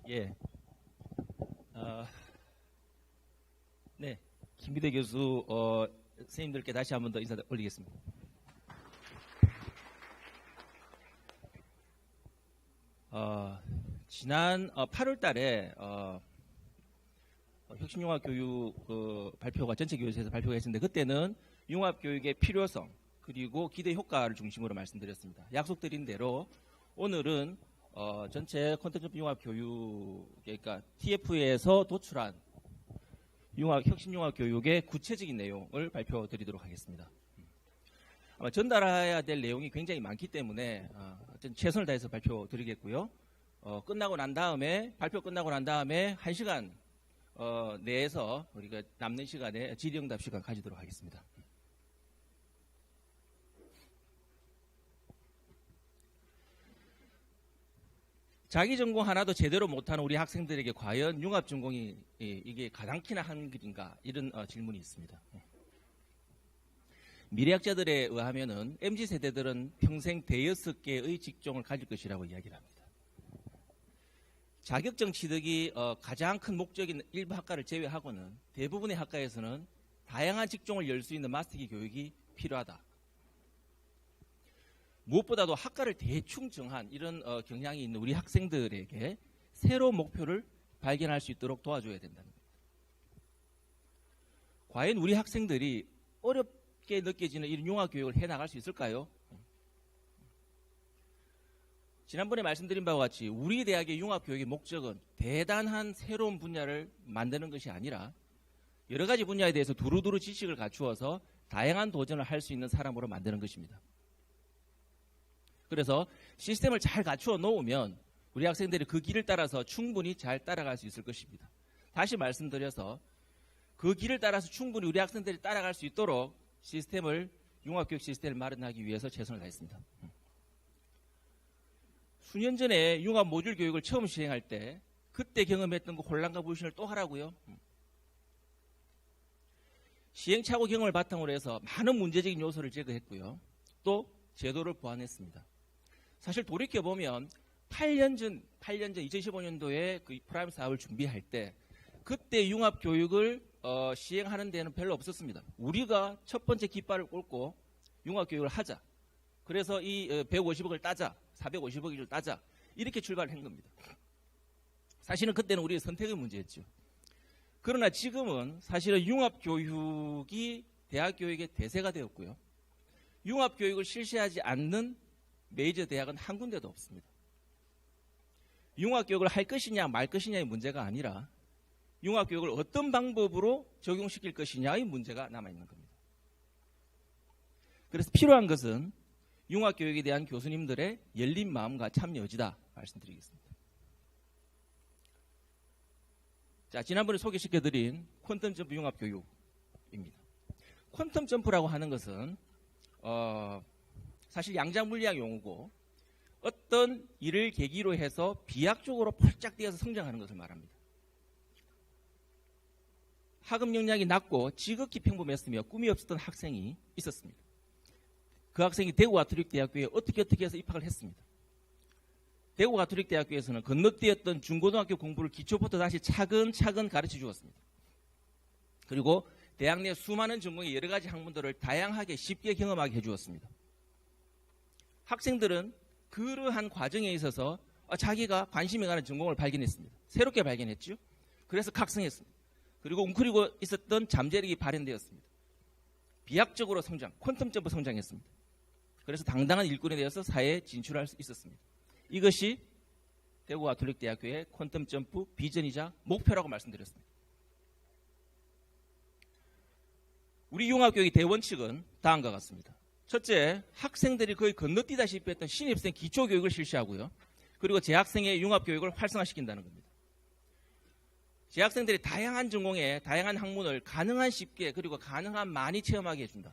예. 네. 김기대 교수, 선생님들께 다시 한 번 더 인사 올리겠습니다. 지난 8월 달에, 혁신융합교육 발표가 전체교육에서 발표가 했는데, 그때는 융합교육의 필요성, 그리고 기대 효과를 중심으로 말씀드렸습니다. 약속드린 대로 오늘은 전체 콘텐츠 융합교육, 그러니까 TF에서 도출한 혁신융합교육의 구체적인 내용을 발표드리도록 하겠습니다. 아마 전달해야 될 내용이 굉장히 많기 때문에 최선을 다해서 발표드리겠고요. 발표 끝나고 난 다음에 1시간 내에서 우리가 남는 시간에 질의응답 시간 가지도록 하겠습니다. 자기 전공 하나도 제대로 못하는 우리 학생들에게 과연 융합 전공이 이게 가당키나 한 길인가, 이런 질문이 있습니다. 미래학자들에 의하면은 MZ세대들은 평생 대여섯 개의 직종을 가질 것이라고 이야기를 합니다. 자격증 취득이 가장 큰 목적인 일부 학과를 제외하고는 대부분의 학과에서는 다양한 직종을 열 수 있는 마스터기 교육이 필요하다. 무엇보다도 학과를 대충 정한 이런 경향이 있는 우리 학생들에게 새로운 목표를 발견할 수 있도록 도와줘야 된다는 겁니다. 과연 우리 학생들이 어렵게 느껴지는 이런 융합교육을 해나갈 수 있을까요? 지난번에 말씀드린 바와 같이 우리 대학의 융합교육의 목적은 대단한 새로운 분야를 만드는 것이 아니라 여러 가지 분야에 대해서 두루두루 지식을 갖추어서 다양한 도전을 할 수 있는 사람으로 만드는 것입니다. 그래서 시스템을 잘 갖추어 놓으면 우리 학생들이 그 길을 따라서 충분히 잘 따라갈 수 있을 것입니다. 다시 말씀드려서 그 길을 따라서 충분히 우리 학생들이 따라갈 수 있도록 융합교육 시스템을 마련하기 위해서 최선을 다했습니다. 수년 전에 융합 모듈 교육을 처음 시행할 때 그때 경험했던 그 혼란과 불신을 또 하라고요? 시행착오 경험을 바탕으로 해서 많은 문제적인 요소를 제거했고요. 또 제도를 보완했습니다. 사실 돌이켜보면 8년 전 2015년도에 그 프라임 사업을 준비할 때 그때 융합교육을 시행하는 데는 별로 없었습니다. 우리가 첫 번째 깃발을 꽂고 융합교육을 하자. 그래서 이 150억을 따자. 450억을 따자. 이렇게 출발을 한 겁니다. 사실은 그때는 우리의 선택의 문제였죠. 그러나 지금은 사실은 융합교육이 대학교육의 대세가 되었고요. 융합교육을 실시하지 않는 메이저 대학은 한 군데도 없습니다. 융합교육을 할 것이냐 말 것이냐의 문제가 아니라 융합교육을 어떤 방법으로 적용시킬 것이냐의 문제가 남아있는 겁니다. 그래서 필요한 것은 융합교육에 대한 교수님들의 열린 마음과 참여 의지다 말씀드리겠습니다. 자, 지난번에 소개시켜드린 퀀텀 점프 융합교육입니다. 퀀텀 점프라고 하는 것은 사실 양자물리학 용어고 어떤 일을 계기로 해서 비약적으로 펄짝 뛰어서 성장하는 것을 말합니다. 학업 역량이 낮고 지극히 평범했으며 꿈이 없었던 학생이 있었습니다. 그 학생이 대구 가톨릭대학교에 어떻게 해서 입학을 했습니다. 대구 가톨릭대학교에서는 건너뛰었던 중고등학교 공부를 기초부터 다시 차근차근 가르쳐 주었습니다. 그리고 대학 내 수많은 전공의 여러 가지 학문들을 다양하게 쉽게 경험하게 해주었습니다. 학생들은 그러한 과정에 있어서 자기가 관심이 가는 전공을 발견했습니다. 새롭게 발견했죠. 그래서 각성했습니다. 그리고 웅크리고 있었던 잠재력이 발현되었습니다. 비약적으로 성장, 퀀텀 점프 성장했습니다. 그래서 당당한 일꾼이 되어서 사회에 진출할 수 있었습니다. 이것이 대구 가톨릭대학교의 퀀텀 점프 비전이자 목표라고 말씀드렸습니다. 우리 융합교육의 대원칙은 다음과 같습니다. 첫째, 학생들이 거의 건너뛰다시피 했던 신입생 기초교육을 실시하고요. 그리고 재학생의 융합교육을 활성화시킨다는 겁니다. 재학생들이 다양한 전공에 다양한 학문을 가능한 쉽게 그리고 가능한 많이 체험하게 해준다.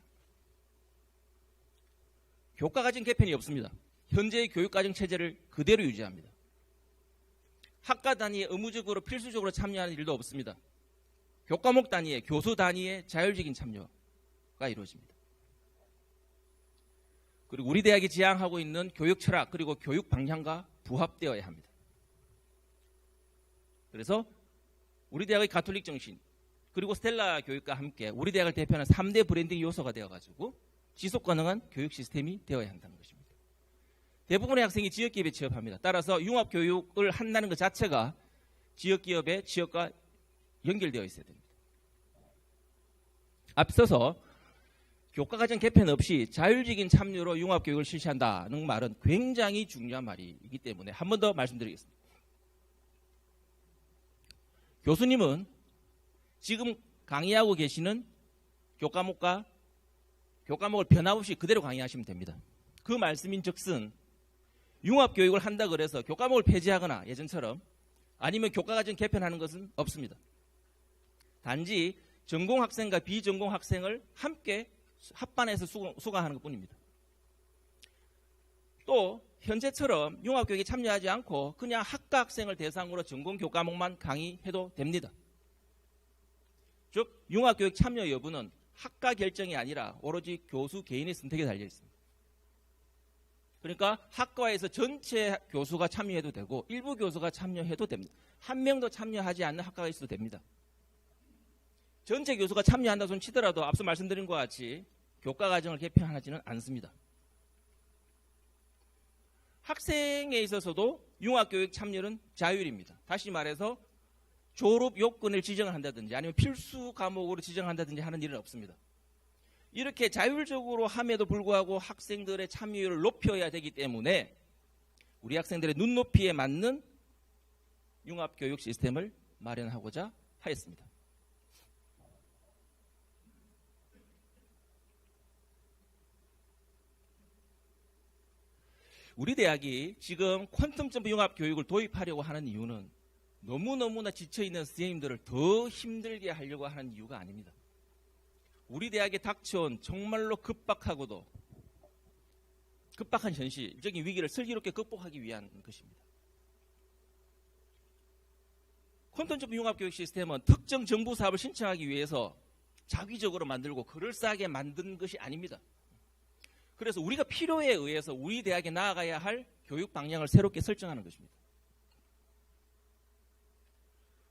교과과정 개편이 없습니다. 현재의 교육과정 체제를 그대로 유지합니다. 학과 단위에 의무적으로 필수적으로 참여하는 일도 없습니다. 교과목 단위에 교수 단위의 자율적인 참여가 이루어집니다. 그리고 우리 대학이 지향하고 있는 교육 철학 그리고 교육 방향과 부합되어야 합니다. 그래서 우리 대학의 가톨릭 정신 그리고 스텔라 교육과 함께 우리 대학을 대표하는 3대 브랜딩 요소가 되어가지고 지속 가능한 교육 시스템이 되어야 한다는 것입니다. 대부분의 학생이 지역기업에 취업합니다. 따라서 융합교육을 한다는 것 자체가 지역기업의 취업과 연결되어 있어야 됩니다. 앞서서 교과과정 개편 없이 자율적인 참여로 융합교육을 실시한다는 말은 굉장히 중요한 말이기 때문에 한 번 더 말씀드리겠습니다. 교수님은 지금 강의하고 계시는 교과목을 변함없이 그대로 강의하시면 됩니다. 그 말씀인 즉슨 융합교육을 한다 그래서 교과목을 폐지하거나 예전처럼 아니면 교과과정 개편하는 것은 없습니다. 단지 전공학생과 비전공학생을 함께 합반해서 수강하는 것뿐입니다. 또 현재처럼 융합교육에 참여하지 않고 그냥 학과 학생을 대상으로 전공 교과목만 강의해도 됩니다. 즉 융합교육 참여 여부는 학과 결정이 아니라 오로지 교수 개인의 선택에 달려 있습니다. 그러니까 학과에서 전체 교수가 참여해도 되고 일부 교수가 참여해도 됩니다. 한 명도 참여하지 않는 학과가 있어도 됩니다. 전체 교수가 참여한다 손 치더라도 앞서 말씀드린 것 같이 교과과정을 개편하지는 않습니다. 학생에 있어서도 융합교육 참여는 자율입니다. 다시 말해서 졸업 요건을 지정을 한다든지 아니면 필수 과목으로 지정한다든지 하는 일은 없습니다. 이렇게 자율적으로 함에도 불구하고 학생들의 참여율을 높여야 되기 때문에 우리 학생들의 눈높이에 맞는 융합교육 시스템을 마련하고자 하였습니다. 우리 대학이 지금 퀀텀 점프 융합 교육을 도입하려고 하는 이유는 너무너무나 지쳐있는 선생님들을 더 힘들게 하려고 하는 이유가 아닙니다. 우리 대학에 닥쳐온 정말로 급박한 현실적인 위기를 슬기롭게 극복하기 위한 것입니다. 퀀텀 점프 융합 교육 시스템은 특정 정부 사업을 신청하기 위해서 자기적으로 만들고 그럴싸하게 만든 것이 아닙니다. 그래서 우리가 필요에 의해서 우리 대학에 나아가야 할 교육 방향을 새롭게 설정하는 것입니다.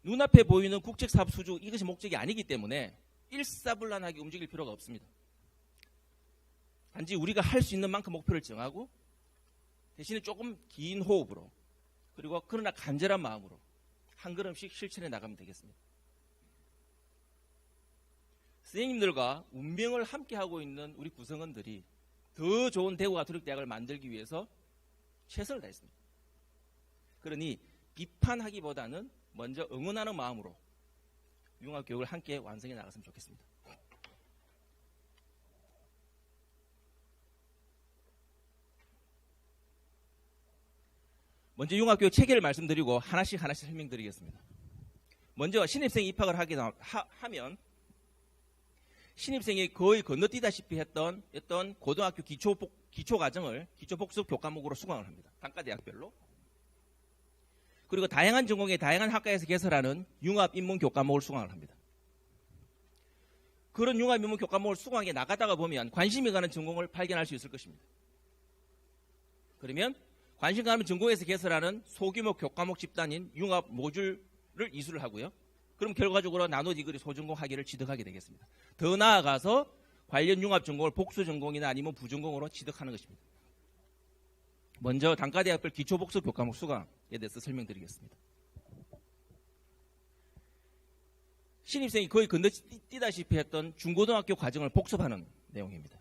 눈앞에 보이는 국책사업 수주 이것이 목적이 아니기 때문에 일사불란하게 움직일 필요가 없습니다. 단지 우리가 할 수 있는 만큼 목표를 정하고 대신에 조금 긴 호흡으로 그리고 그러나 간절한 마음으로 한 걸음씩 실천해 나가면 되겠습니다. 선생님들과 운명을 함께하고 있는 우리 구성원들이 더 좋은 대구 가톨릭 대학을 만들기 위해서 최선을 다했습니다. 그러니 비판하기보다는 먼저 응원하는 마음으로 융합교육을 함께 완성해 나갔으면 좋겠습니다. 먼저 융합교육 체계를 말씀드리고 하나씩 설명드리겠습니다. 먼저 신입생이 입학을 하면 신입생이 거의 건너뛰다시피 했던 고등학교 기초과정을 기초복습 교과목으로 수강을 합니다. 단과대학별로. 그리고 다양한 전공의 다양한 학과에서 개설하는 융합인문 교과목을 수강을 합니다. 그런 융합인문 교과목을 수강해 나가다가 보면 관심이 가는 전공을 발견할 수 있을 것입니다. 그러면 관심 가는 전공에서 개설하는 소규모 교과목 집단인 융합 모듈을 이수를 하고요. 그럼 결과적으로 나노 디그리 소전공 학위를 취득하게 되겠습니다. 더 나아가서 관련 융합 전공을 복수 전공이나 아니면 부전공으로 취득하는 것입니다. 먼저 단과대학별 기초복수 교과목 수강에 대해서 설명드리겠습니다. 신입생이 거의 건너뛰다시피 했던 중고등학교 과정을 복습하는 내용입니다.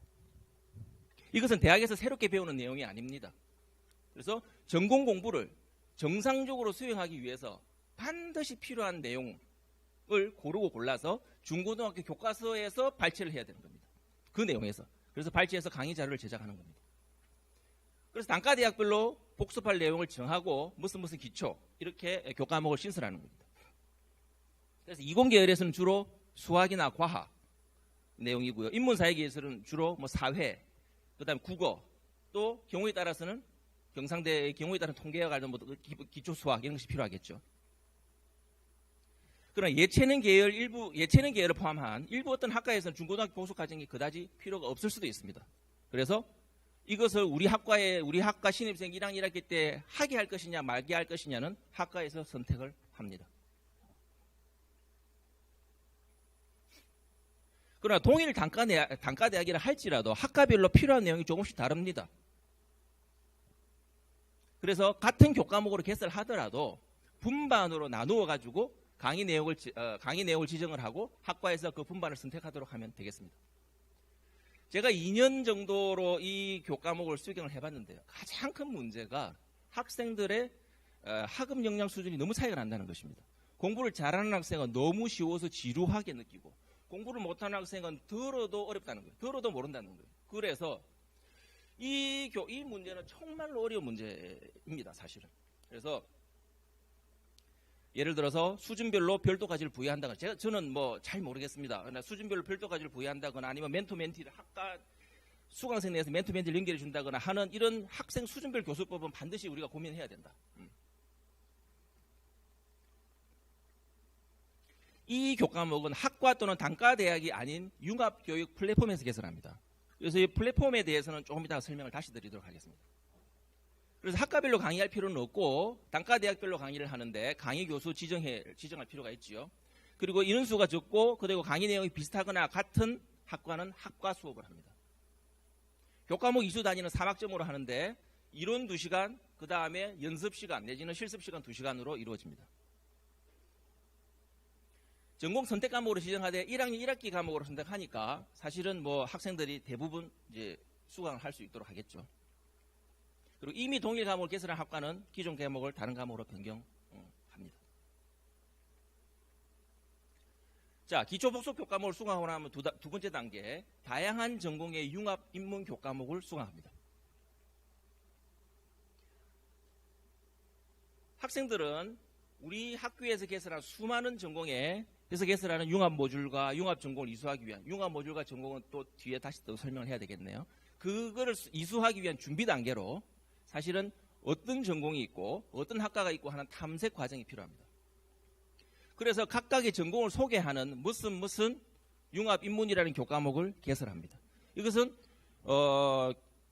이것은 대학에서 새롭게 배우는 내용이 아닙니다. 그래서 전공 공부를 정상적으로 수행하기 위해서 반드시 필요한 내용을 고르고 골라서 중고등학교 교과서에서 발췌를 해야 되는 겁니다. 그 내용에서. 그래서 발췌해서 강의 자료를 제작하는 겁니다. 그래서 단과대학별로 복습할 내용을 정하고 무슨 기초 이렇게 교과목을 신설하는 겁니다. 그래서 이공계열에서는 주로 수학이나 과학 내용이고요. 인문사회계에서는 주로 사회, 그다음에 국어, 또 경우에 따라서는 경상대의 경우에 따른 통계와 관련 기초 수학 이런 것이 필요하겠죠. 그러나 예체능 계열을 포함한 일부 어떤 학과에서는 중고등학교 복습 과정이 그다지 필요가 없을 수도 있습니다. 그래서 이것을 우리 학과 신입생 1학년 1학기 때 하게 할 것이냐 말게 할 것이냐는 학과에서 선택을 합니다. 그러나 동일 단과대학이라 할지라도 학과별로 필요한 내용이 조금씩 다릅니다. 그래서 같은 교과목으로 개설하더라도 분반으로 나누어 가지고 강의 내용을 지정을 하고 학과에서 그 분반을 선택하도록 하면 되겠습니다. 제가 2년 정도로 이 교과목을 수경을 해봤는데요. 가장 큰 문제가 학생들의 학업 역량 수준이 너무 차이가 난다는 것입니다. 공부를 잘하는 학생은 너무 쉬워서 지루하게 느끼고 공부를 못하는 학생은 들어도 어렵다는 거예요. 들어도 모른다는 거예요. 그래서 이 문제는 정말로 어려운 문제입니다. 사실은. 그래서 예를 들어서 수준별로 별도 과제를 부여한다거나 저는 뭐 잘 모르겠습니다. 그러나 수준별로 별도 과제를 부여한다거나 아니면 멘토 멘티를 학과 수강생 내에서 멘토 멘티를 연결해 준다거나 하는 이런 학생 수준별 교수법은 반드시 우리가 고민해야 된다. 이 교과목은 학과 또는 단과 대학이 아닌 융합교육 플랫폼에서 개설합니다. 그래서 이 플랫폼에 대해서는 조금 이따가 설명을 다시 드리도록 하겠습니다. 그래서 학과별로 강의할 필요는 없고 단과 대학별로 강의를 하는데 강의 교수 지정할 필요가 있지요. 그리고 인원수가 적고 그리고 강의 내용이 비슷하거나 같은 학과는 학과 수업을 합니다. 교과목 이수 단위는 3학점으로 하는데 이론 2시간, 그 다음에 연습 시간 내지는 실습 시간 2시간으로 이루어집니다. 전공 선택 과목으로 지정하되 1학년 1학기 과목으로 선택하니까 사실은 뭐 학생들이 대부분 이제 수강을 할 수 있도록 하겠죠. 그리고 이미 동일 과목을 개설한 학과는 기존 과목을 다른 과목으로 변경합니다. 자, 기초 복수 교과목을 수강하고 나면 두 번째 단계, 다양한 전공의 융합 인문 교과목을 수강합니다. 학생들은 우리 학교에서 개설한 수많은 전공에 그래서 개설하는 융합 모듈과 융합 전공을 이수하기 위한 융합 모듈과 전공은 또 뒤에 다시 또 설명을 해야 되겠네요. 그거를 이수하기 위한 준비 단계로 사실은 어떤 전공이 있고 어떤 학과가 있고 하는 탐색 과정이 필요합니다. 그래서 각각의 전공을 소개하는 무슨 융합 인문이라는 교과목을 개설합니다. 이것은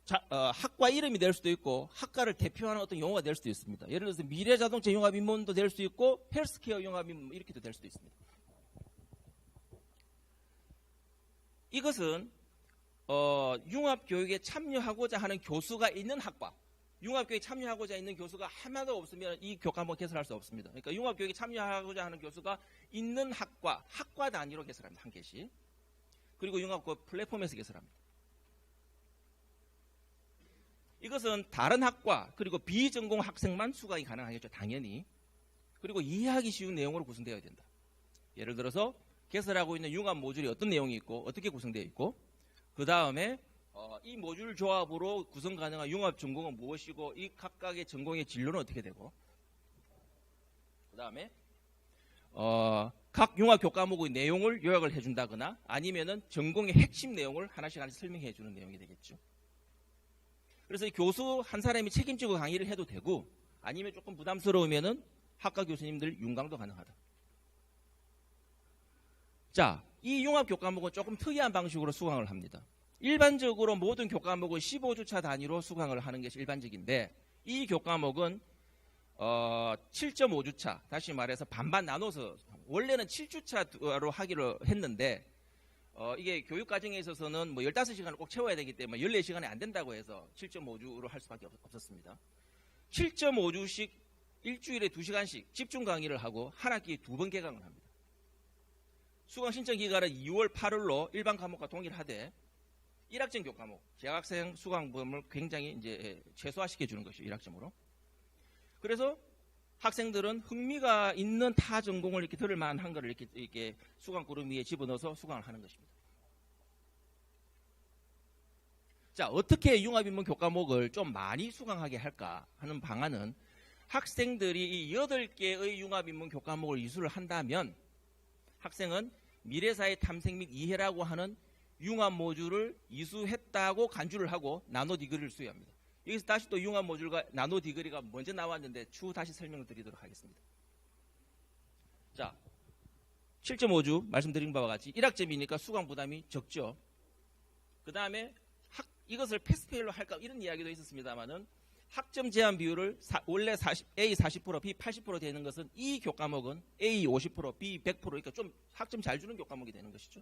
학과 이름이 될 수도 있고 학과를 대표하는 어떤 용어가 될 수도 있습니다. 예를 들어서 미래자동차 융합 인문도 될 수도 있고 헬스케어 융합 인문 이렇게도 될 수도 있습니다. 이것은 융합교육에 참여하고자 하는 교수가 있는 학과, 융합교육에 참여하고자 있는 교수가 하나도 없으면 이 교과목 개설할 수 없습니다. 그러니까 융합교육에 참여하고자 하는 교수가 있는 학과 단위로 개설합니다. 한 개씩. 그리고 융합교육 플랫폼에서 개설합니다. 이것은 다른 학과 그리고 비전공 학생만 수강이 가능하겠죠. 당연히. 그리고 이해하기 쉬운 내용으로 구성되어야 된다. 예를 들어서 개설하고 있는 융합 모듈이 어떤 내용이 있고 어떻게 구성되어 있고 그 다음에 이 모듈 조합으로 구성 가능한 융합 전공은 무엇이고 이 각각의 전공의 진로는 어떻게 되고 그 다음에 각 융합 교과목의 내용을 요약을 해준다거나 아니면은 전공의 핵심 내용을 하나씩 설명해 주는 내용이 되겠죠. 그래서 이 교수 한 사람이 책임지고 강의를 해도 되고 아니면 조금 부담스러우면은 학과 교수님들 윤곽도 가능하다. 자, 이 융합 교과목은 조금 특이한 방식으로 수강을 합니다. 일반적으로 모든 교과목을 15주차 단위로 수강을 하는 것이 일반적인데 이 교과목은 7.5주차 다시 말해서 반반 나눠서 원래는 7주차로 하기로 했는데 이게 교육과정에 있어서는 뭐 15시간을 꼭 채워야 되기 때문에 14시간이 안 된다고 해서 7.5주로 할 수밖에 없었습니다. 7.5주씩 일주일에 2시간씩 집중 강의를 하고 한 학기에 2번 개강을 합니다. 수강 신청 기간은 2월 8일로 일반 과목과 동일하되 1학점 교과목, 재학생 수강범을 굉장히 이제 최소화시켜 주는 것이죠. 1학점으로. 그래서 학생들은 흥미가 있는 타 전공을 이렇게 들을 만한 것을 이렇게 수강 구름 위에 집어넣어서 수강을 하는 것입니다. 자, 어떻게 융합인문 교과목을 좀 많이 수강하게 할까 하는 방안은 학생들이 이 8개의 융합인문 교과목을 이수를 한다면 학생은 미래사회 탐색 및 이해라고 하는 융합 모듈을 이수했다고 간주를 하고 나노 디그리를 수여합니다. 여기서 다시 또 융합 모듈과 나노 디그리가 먼저 나왔는데 추후 다시 설명을 드리도록 하겠습니다. 자, 7.5주 말씀드린 바와 같이 1학점이니까 수강 부담이 적죠. 그 다음에 이것을 패스페일로 할까 이런 이야기도 있었습니다만은 학점 제한 비율을 원래 A 40%, B 80% 되는 것은 이 교과목은 A 50%, B 100% 그러니까 좀 학점 잘 주는 교과목이 되는 것이죠.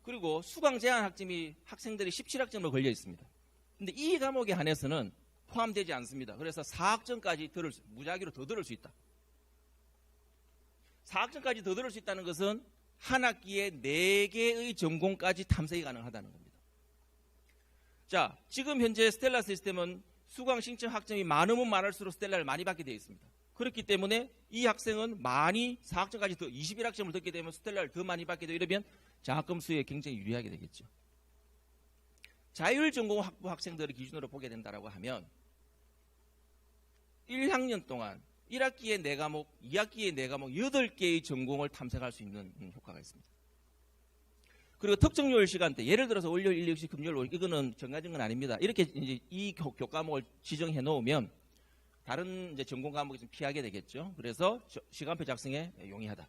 그리고 수강 제한 학점이 학생들이 17학점으로 걸려 있습니다. 근데 이 과목에 한해서는 포함되지 않습니다. 그래서 4학점까지 무작위로 더 들을 수 있다. 4학점까지 더 들을 수 있다는 것은 한 학기에 4개의 전공까지 탐색이 가능하다는 겁니다. 자, 지금 현재 스텔라 시스템은 수강 신청 학점이 많으면 많을수록 스텔라를 많이 받게 되어 있습니다. 그렇기 때문에 이 학생은 많이 4학점까지 더 21학점을 듣게 되면 스텔라를 더 많이 받게 되고 이러면 장학금 수에 굉장히 유리하게 되겠죠. 자율전공 학부 학생들을 기준으로 보게 된다고 하면 1학년 동안 1학기에 4과목, 2학기에 4과목, 8개의 전공을 탐색할 수 있는 효과가 있습니다. 그리고 특정 요일 시간대, 예를 들어서 월요일, 일요일, 금요일, 월요일, 이거는 정해진 건 아닙니다. 이렇게 이제 이 교과목을 지정해 놓으면 다른 이제 전공 과목이 좀 피하게 되겠죠. 그래서 시간표 작성에 용이하다.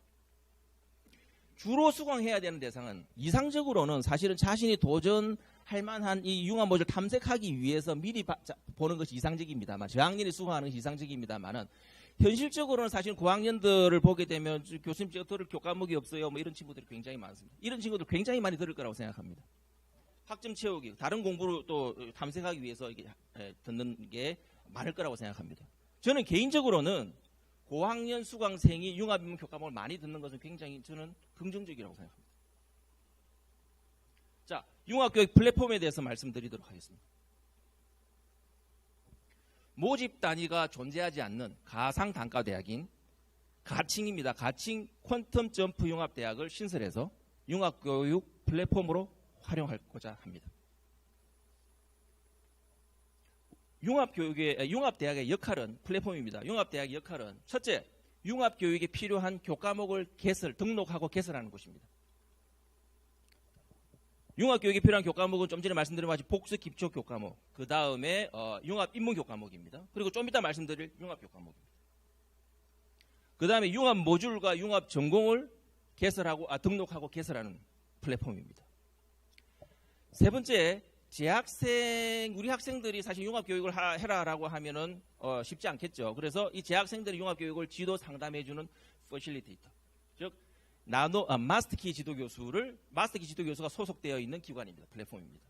주로 수강해야 되는 대상은 이상적으로는 사실은 자신이 도전할 만한 이 융합 모듈 탐색하기 위해서 미리 보는 것이 이상적입니다만, 저학년이 수강하는 것이 이상적입니다만은 현실적으로는 사실 고학년들을 보게 되면 교수님 제가 들을 교과목이 없어요. 뭐 이런 친구들이 굉장히 많습니다. 이런 친구들 굉장히 많이 들을 거라고 생각합니다. 학점 채우기, 다른 공부를 또 탐색하기 위해서 이게 듣는 게 많을 거라고 생각합니다. 저는 개인적으로는 고학년 수강생이 융합인문 교과목을 많이 듣는 것은 굉장히 저는 긍정적이라고 생각합니다. 자, 융합교육 플랫폼에 대해서 말씀드리도록 하겠습니다. 모집 단위가 존재하지 않는 가상 단과 대학인 가칭입니다. 가칭 퀀텀 점프 융합대학을 신설해서 융합교육 플랫폼으로 활용하고자 합니다. 융합대학의 역할은 플랫폼입니다. 융합대학의 역할은 첫째, 융합교육에 필요한 교과목을 등록하고 개설하는 곳입니다. 융합교육에 필요한 교과목은 좀 전에 말씀드린 것처럼 복수 기초 교과목, 그 다음에 융합 인문 교과목입니다. 그리고 좀 이따 말씀드릴 융합 교과목입니다. 그 다음에 융합 모듈과 융합 전공을 등록하고 개설하는 플랫폼입니다. 세 번째, 우리 학생들이 사실 융합교육을 해라라고 하면은 쉽지 않겠죠. 그래서 이 재학생들의 융합교육을 지도 상담해주는 퍼실리테이터, 즉 마스터키 지도교수가 소속되어 있는 기관입니다. 플랫폼입니다.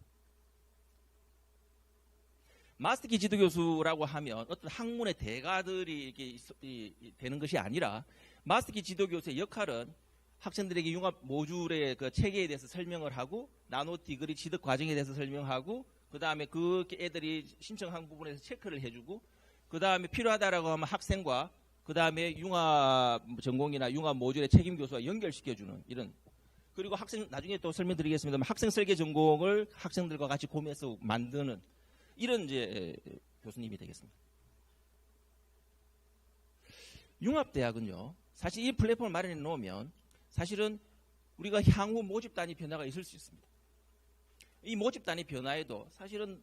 마스터키 지도교수라고 하면 어떤 학문의 대가들이 이렇게 되는 것이 아니라 마스터키 지도교수의 역할은 학생들에게 융합 모듈의 그 체계에 대해서 설명을 하고 나노 디그리 취득 과정에 대해서 설명하고 그 다음에 그 애들이 신청한 부분에서 체크를 해주고 그 다음에 필요하다라고 하면 학생과 그 다음에 융합 전공이나 융합 모듈의 책임 교수와 연결시켜주는 이런, 그리고 나중에 또 설명드리겠습니다만 학생 설계 전공을 학생들과 같이 고민해서 만드는 이런 이제 교수님이 되겠습니다. 융합대학은요, 사실 이 플랫폼을 마련해 놓으면 사실은 우리가 향후 모집 단위 변화가 있을 수 있습니다. 이 모집 단위 변화에도 사실은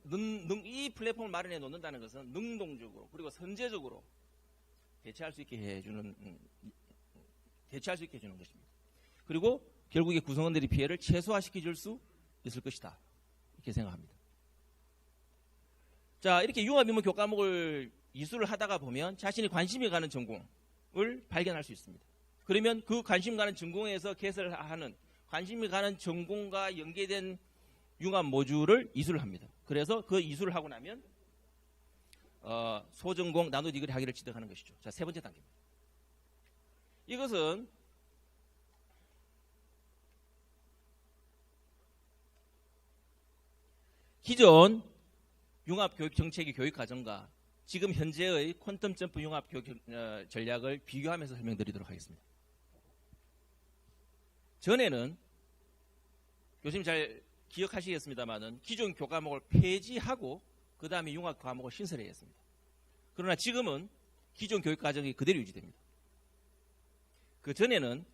이 플랫폼을 마련해 놓는다는 것은 능동적으로 그리고 선제적으로 대처할 수 있게 해주는 것입니다. 그리고 결국에 구성원들의 피해를 최소화시켜줄 수 있을 것이다, 이렇게 생각합니다. 자, 이렇게 융합인문 교과목을 이수를 하다가 보면 자신이 관심이 가는 전공을 발견할 수 있습니다. 그러면 그 관심 가는 전공에서 개설하는 관심이 가는 전공과 연계된 융합 모듈을 이수를 합니다. 그래서 그 이수를 하고 나면 소전공 나노 디그리 학위를 취득하는 것이죠. 자, 세 번째 단계입니다. 이것은 기존 융합교육 정책의 교육 과정과 지금 현재의 퀀텀 점프 융합교육 전략을 비교하면서 설명드리도록 하겠습니다. 전에는 교수님 잘 기억하시겠습니다만은 기존 교과목을 폐지하고 그 다음에 융합 과목을 신설해야 했습니다. 그러나 지금은 기존 교육 과정이 그대로 유지됩니다. 그 전에는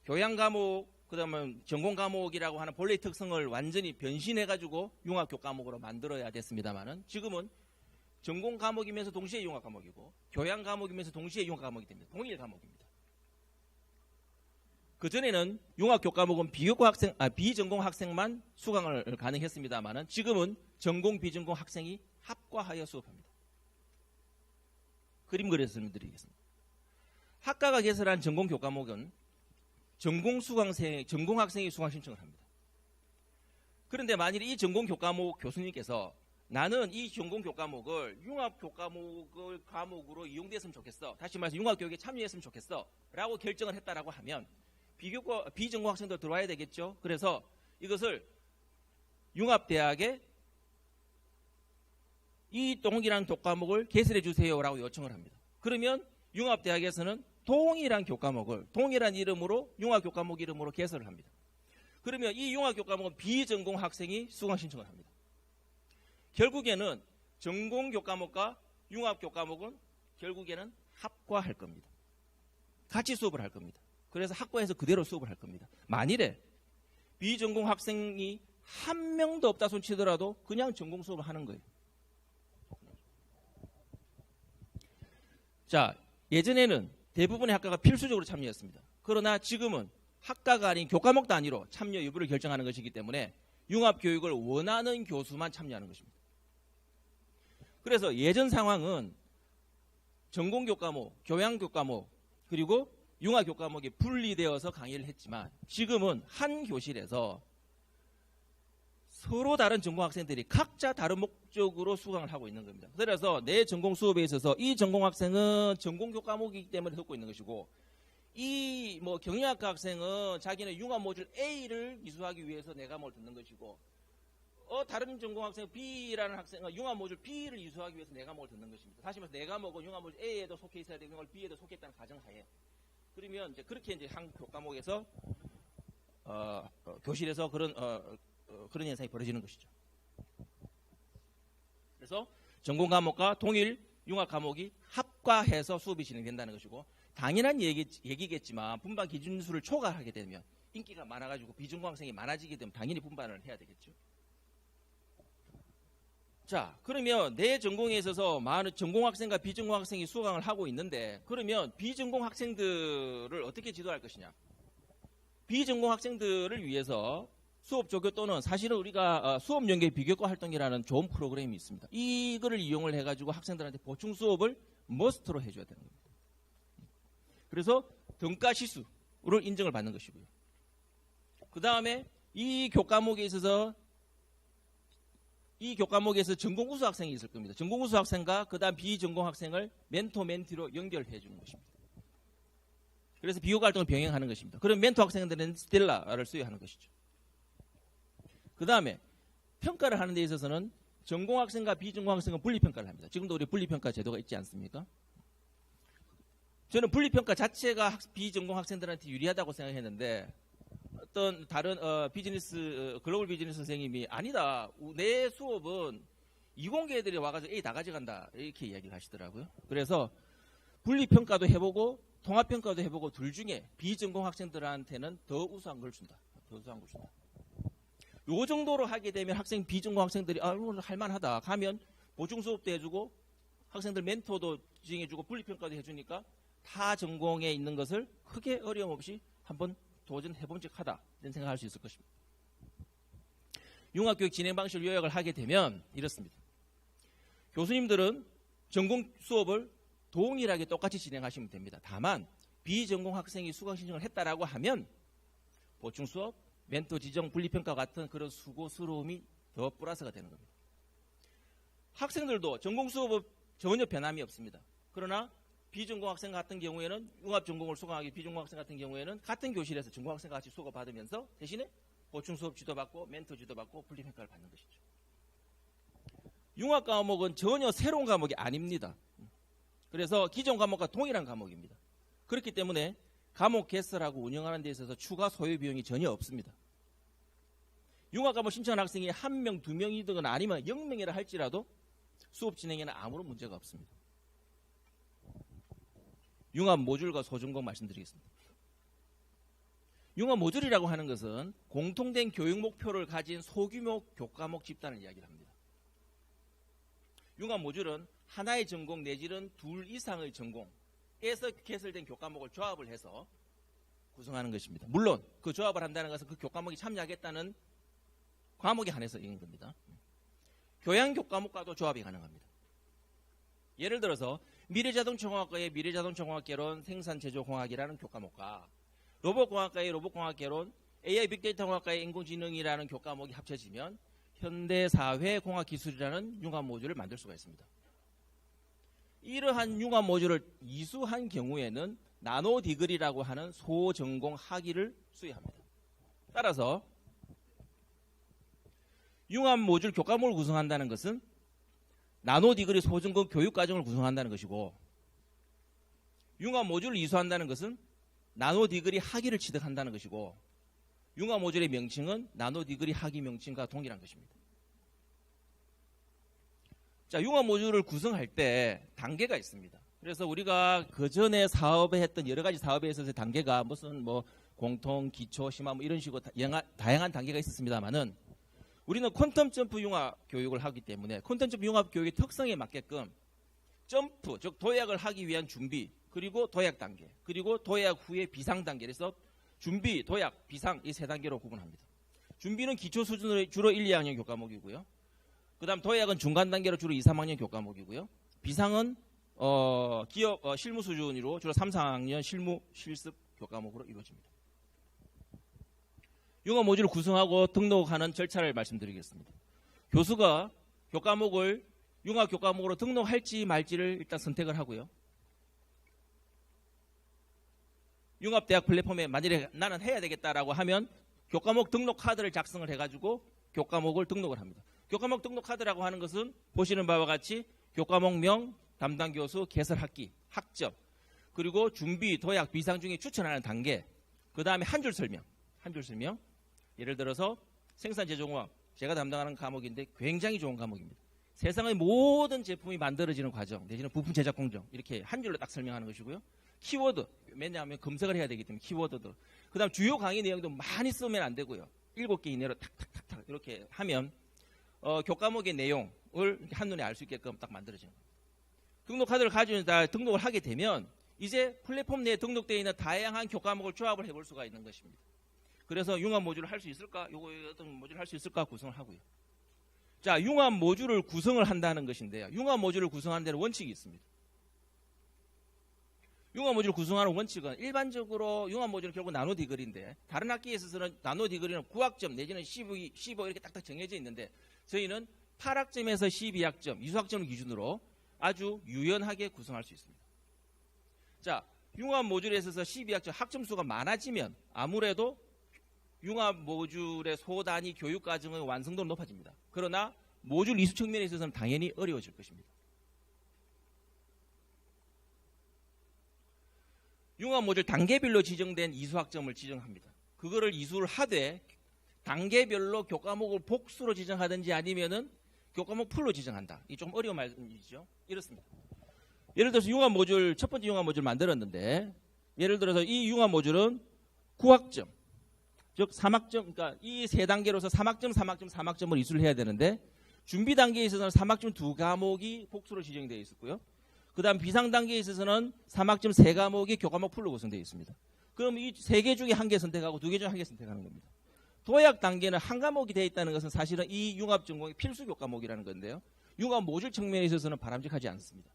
교양 과목, 그 다음에 전공 과목이라고 하는 본래의 특성을 완전히 변신해가지고 융합 교과목으로 만들어야 됐습니다만은 지금은 전공 과목이면서 동시에 융합 과목이고 교양 과목이면서 동시에 융합 과목이 됩니다. 동일 과목입니다. 그 전에는 융합 교과목은 비전공 학생만 수강을 가능했습니다만은 지금은 전공 비전공 학생이 합과하여 수업합니다. 그림 그려서 설명드리겠습니다. 학과가 개설한 전공 교과목은 전공 학생이 수강 신청을 합니다. 그런데 만일 이 전공 교과목 교수님께서 나는 이 전공 교과목을 융합 교과목을 과목으로 이용됐으면 좋겠어. 다시 말해서 융합교육에 참여했으면 좋겠어. 라고 결정을 했다라고 하면 비전공 학생도 들어와야 되겠죠. 그래서 이것을 융합대학에 이 동일한 교과목을 개설해 주세요라고 요청을 합니다. 그러면 융합대학에서는 동일한 교과목을 동일한 이름으로 융합교과목 이름으로 개설을 합니다. 그러면 이 융합교과목은 비전공 학생이 수강 신청을 합니다. 결국에는 전공 교과목과 융합 교과목은 결국에는 합과할 겁니다. 같이 수업을 할 겁니다. 그래서 학과에서 그대로 수업을 할 겁니다. 만일에 비전공 학생이 한 명도 없다 손치더라도 그냥 전공 수업을 하는 거예요. 자, 예전에는 대부분의 학과가 필수적으로 참여했습니다. 그러나 지금은 학과가 아닌 교과목 단위로 참여 여부를 결정하는 것이기 때문에 융합교육을 원하는 교수만 참여하는 것입니다. 그래서 예전 상황은 전공교과목, 교양교과목, 그리고 융합교과목이 분리되어서 강의를 했지만 지금은 한 교실에서 서로 다른 전공학생들이 각자 다른 목적으로 수강을 하고 있는 겁니다. 그래서 내 전공 수업에 있어서 이 전공학생은 전공교과목이기 때문에 듣고 있는 것이고 이 경영학과 학생은 자기는 융합 모듈 A를 이수하기 위해서 내 과목을 듣는 것이고 다른 전공학생 B라는 학생은 융합 모듈 B를 이수하기 위해서 내 과목을 듣는 것입니다. 다시 말해서 내 과목은 융합 모듈 A에도 속해 있어야 되고 융합 B에도 속해 있다는 가정하에 그러면 이제 그렇게 이제 한 교과목에서 교실에서 그런 현상이 벌어지는 것이죠. 그래서 전공 과목과 동일 융합 과목이 합과해서 수업이 진행된다는 것이고 당연한 얘기겠지만 분반 기준수를 초과하게 되면 인기가 많아가지고 비전공 학생이 많아지게 되면 당연히 분반을 해야 되겠죠. 자, 그러면 내 전공에 있어서 많은 전공 학생과 비전공 학생이 수강을 하고 있는데 그러면 비전공 학생들을 어떻게 지도할 것이냐? 비전공 학생들을 위해서 수업 조교 또는 사실은 우리가 수업 연계 비교과 활동이라는 좋은 프로그램이 있습니다. 이거를 이용을 해가지고 학생들한테 보충 수업을 머스트로 해줘야 되는 겁니다. 그래서 등가 시수를 인정을 받는 것이고요. 그 다음에 이 교과목에서 전공 우수 학생이 있을 겁니다. 전공 우수 학생과 그 다음 비전공 학생을 멘토 멘티로 연결해 주는 것입니다. 그래서 비교과 활동을 병행하는 것입니다. 그럼 멘토 학생들은 스텔라를 수여하는 것이죠. 그 다음에 평가를 하는 데 있어서는 전공 학생과 비전공 학생은 분리평가를 합니다. 지금도 우리 분리평가 제도가 있지 않습니까? 저는 분리평가 자체가 비전공 학생들한테 유리하다고 생각했는데 어떤 다른 글로벌 비즈니스 선생님이 아니다. 내 수업은 이공계 애들이 와가지고 A 다 가져간다. 이렇게 이야기를 하시더라고요. 그래서 분리평가도 해보고 통합평가도 해보고 둘 중에 비전공 학생들한테는 더 우수한 걸 준다. 더 우수한 걸 준다. 요 정도로 하게 되면 비전공 학생들이 할만하다. 가면 보충 수업도 해주고 학생들 멘토도 지정해주고 분리평가도 해주니까 타 전공에 있는 것을 크게 어려움 없이 한번 도전해본 적 하다 이런 생각할 수 있을 것입니다. 융합교육 진행 방식을 요약을 하게 되면 이렇습니다. 교수님들은 전공 수업을 동일하게 똑같이 진행하시면 됩니다. 다만 비전공 학생이 수강 신청을 했다라고 하면 보충 수업, 멘토 지정, 분리평가 같은 그런 수고스러움이 더 플러스가 되는 겁니다. 학생들도 전공 수업은 전혀 변함이 없습니다. 그러나 비전공 학생 같은 경우에는 융합 전공을 수강하기 비전공 학생 같은 경우에는 같은 교실에서 전공 학생과 같이 수업을 받으면서 대신에 보충 수업 지도받고 멘토 지도받고 분리평가를 받는 것이죠. 융합 과목은 전혀 새로운 과목이 아닙니다. 그래서 기존 과목과 동일한 과목입니다. 그렇기 때문에 과목 개설하고 운영하는 데 있어서 추가 소요 비용이 전혀 없습니다. 융합 과목 신청한 학생이 1명, 2명이든 아니면 0명이라 할지라도 수업 진행에는 아무런 문제가 없습니다. 융합 모듈과 소전공 말씀드리겠습니다. 융합 모듈이라고 하는 것은 공통된 교육 목표를 가진 소규모 교과목 집단을 이야기를 합니다. 융합 모듈은 하나의 전공 내지는 둘 이상의 전공에서 개설된 교과목을 조합을 해서 구성하는 것입니다. 물론 그 조합을 한다는 것은 그 교과목이 참여하겠다는 과목에 한해서 있는 겁니다. 교양 교과목과도 조합이 가능합니다. 예를 들어서 미래자동차공학과의 미래자동차공학개론 생산제조공학이라는 교과목과 로봇공학과의 로봇공학개론 AI 빅데이터공학과의 인공지능이라는 교과목이 합쳐지면 현대사회공학기술이라는 융합 모듈을 만들 수가 있습니다. 이러한 융합 모듈을 이수한 경우에는 나노디그리라고 하는 소전공 학위를 수여합니다. 따라서 융합 모듈 교과목을 구성한다는 것은 나노디그리 소전공 교육과정을 구성한다는 것이고, 융합 모듈을 이수한다는 것은 나노디그리 학위를 취득한다는 것이고, 융합 모듈의 명칭은 나노디그리 학위 명칭과 동일한 것입니다. 자, 융합 모듈을 구성할 때 단계가 있습니다. 그래서 우리가 그 전에 사업에 했던 여러 가지 사업에 있어서 단계가 무슨 뭐 공통, 기초, 심화 뭐 이런 식으로 다양한 단계가 있었습니다만은, 우리는 퀀텀 점프 융합 교육을 하기 때문에 퀀텀 점프 융합 교육의 특성에 맞게끔 점프, 즉 도약을 하기 위한 준비, 그리고 도약 단계, 그리고 도약 후의 비상 단계, 그래서 준비, 도약, 비상 이 세 단계로 구분합니다. 준비는 기초 수준으로 주로 1, 2학년 교과목이고요. 그 다음 도약은 중간 단계로 주로 2, 3학년 교과목이고요. 비상은 기업 실무 수준으로 주로 3, 4학년 실무 실습 교과목으로 이루어집니다. 융합 모듈을 구성하고 등록하는 절차를 말씀드리겠습니다. 교수가 교과목을 융합 교과목으로 등록할지 말지를 일단 선택을 하고요. 융합대학 플랫폼에 만일에 나는 해야 되겠다라고 하면 교과목 등록 카드를 작성을 해가지고 교과목을 등록을 합니다. 교과목 등록 카드라고 하는 것은 보시는 바와 같이 교과목명, 담당 교수, 개설 학기, 학점, 그리고 준비, 도약, 비상 중에 추천하는 단계, 그 다음에 한 줄 설명. 예를 들어서 생산제조공학, 제가 담당하는 과목인데 굉장히 좋은 과목입니다. 세상의 모든 제품이 만들어지는 과정, 내지는 부품 제작 공정, 이렇게 한 줄로 딱 설명하는 것이고요. 키워드, 왜냐하면 검색을 해야 되기 때문에 키워드들. 그 다음 주요 강의 내용도 많이 쓰면 안 되고요. 7개 이내로 탁탁탁탁 이렇게 하면 교과목의 내용을 한눈에 알 수 있게끔 딱 만들어지는 겁니다. 등록 카드를 가지고 다 등록을 하게 되면 이제 플랫폼 내에 등록되어 있는 다양한 교과목을 조합을 해볼 수가 있는 것입니다. 그래서 융합 모듈을 할 수 있을까? 요거 어떤 모듈을 할 수 있을까? 구성을 하고요. 자, 융합 모듈을 구성을 한다는 것인데요. 융합 모듈을 구성하는 데는 원칙이 있습니다. 융합 모듈을 구성하는 원칙은 일반적으로 융합 모듈은 결국 나노디그리인데, 다른 학기에 있어서는 나노디그리는 9학점 내지는 15 이렇게 딱딱 정해져 있는데, 저희는 8학점에서 12학점, 이수학점을 기준으로 아주 유연하게 구성할 수 있습니다. 자, 융합 모듈에 있어서 12학점 학점 수가 많아지면 아무래도 융합 모듈의 소단위 교육 과정의 완성도는 높아집니다. 그러나 모듈 이수 측면에 있어서는 당연히 어려워질 것입니다. 융합 모듈 단계별로 지정된 이수학점을 지정합니다. 그거를 이수를 하되 단계별로 교과목을 복수로 지정하든지 아니면은 교과목 풀로 지정한다. 이 조금 어려운 말이죠. 이렇습니다. 예를 들어서 융합 모듈, 첫 번째 융합 모듈 만들었는데, 예를 들어서 이 융합 모듈은 9학점, 즉 3학점, 그러니까 이 세 단계로서 3학점을 이수를 해야 되는데, 준비 단계에 있어서는 3학점 2과목이 복수로 지정되어 있었고요. 그 다음 비상 단계에 있어서는 3학점 3과목이 교과목 풀로 구성되어 있습니다. 그럼 이 3개 중에 1개 선택하고 2개 중에 1개 선택하는 겁니다. 도약 단계는 한 과목이 되어 있다는 것은 사실은 이 융합 전공의 필수 교과목이라는 건데요. 융합 모듈 측면에 있어서는 바람직하지 않습니다.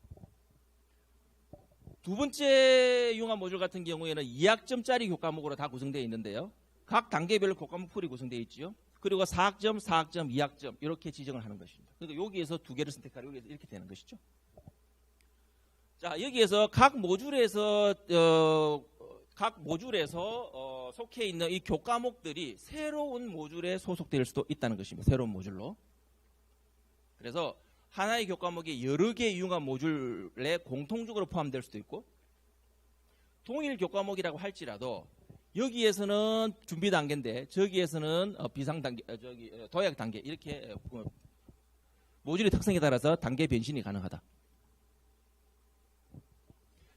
두 번째 융합 모듈 같은 경우에는 2학점짜리 교과목으로 다 구성되어 있는데요. 각 단계별로 교과목 풀이 구성되어 있죠. 그리고 4학점, 4학점, 2학점 이렇게 지정을 하는 것입니다. 그러니까 여기에서 2개를 선택하려 여기에서 이렇게 되는 것이죠. 자, 여기에서 각 모듈에서 속해 있는 이 교과목들이 새로운 모듈에 소속될 수도 있다는 것입니다. 새로운 모듈로. 그래서 하나의 교과목이 여러 개의 융합 모듈에 공통적으로 포함될 수도 있고, 동일 교과목이라고 할지라도 여기에서는 준비 단계인데 저기에서는 비상 단계, 도약 단계, 이렇게 모듈의 특성에 따라서 단계 변신이 가능하다.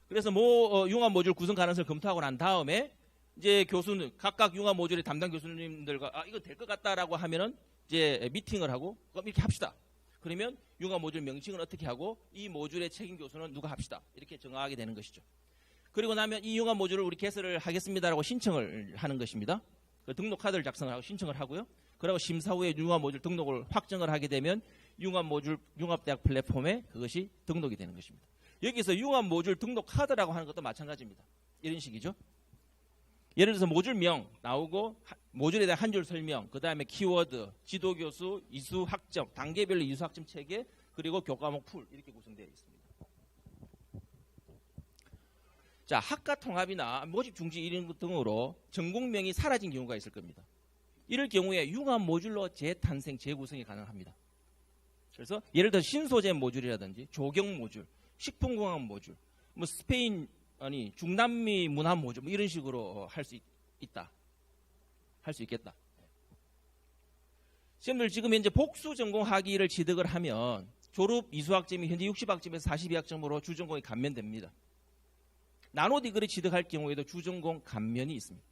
그래서 융합 모듈 구성 가능성을 검토하고 난 다음에 이제 교수는 각각 융합 모듈의 담당 교수님들과 이거 될 것 같다라고 하면은 이제 미팅을 하고 그럼 이렇게 합시다. 그러면 융합 모듈 명칭은 어떻게 하고 이 모듈의 책임 교수는 누가 합시다. 이렇게 정하게 되는 것이죠. 그리고 나면 이 융합 모듈을 우리 개설을 하겠습니다라고 신청을 하는 것입니다. 그 등록 카드를 작성을 하고 신청을 하고요. 그리고 심사 후에 융합 모듈 등록을 확정을 하게 되면 융합 모듈 융합대학 플랫폼에 그것이 등록이 되는 것입니다. 여기서 융합 모듈 등록 카드라고 하는 것도 마찬가지입니다. 이런 식이죠. 예를 들어서 모듈명 나오고 모듈에 대한 한 줄 설명, 그 다음에 키워드, 지도교수, 이수 학점, 단계별로 이수 학점 체계, 그리고 교과목 풀 이렇게 구성되어 있습니다. 자, 학과 통합이나 모집 중지 이런 등으로 전공명이 사라진 경우가 있을 겁니다. 이럴 경우에 융합 모듈로 재탄생, 재구성이 가능합니다. 그래서 예를 들어 신소재 모듈이라든지 조경 모듈, 식품공학 모듈, 뭐 스페인 아니 중남미 문화 모듈 뭐 이런 식으로 할 수 있다. 할 수 있겠다. 시험들 지금 현재 복수 전공 학위를 취득을 하면 졸업 이수학점이 현재 60학점에서 42학점으로 주전공이 감면됩니다. 나노 디그리 취득할 경우에도 주전공 감면이 있습니다.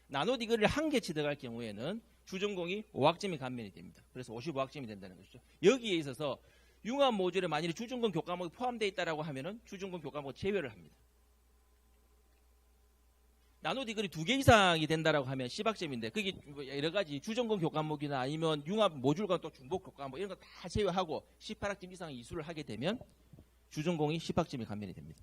나노 디그리를 한 개 취득할 경우에는 주전공이 5학점이 감면이 됩니다. 그래서 55학점이 된다는 것이죠. 여기에 있어서 융합 모듈에 만일에 주전공 교과목이 포함되어 있다고 하면은 주전공 교과목을 제외를 합니다. 나노 디그리 2개 이상이 된다라고 하면 10학점인데 그게 여러 가지 주전공 교과목이나 아니면 융합 모듈과 또 중복 교과목 이런 거 다 제외하고 18학점 이상 이수를 하게 되면 주전공이 10학점이 감면이 됩니다.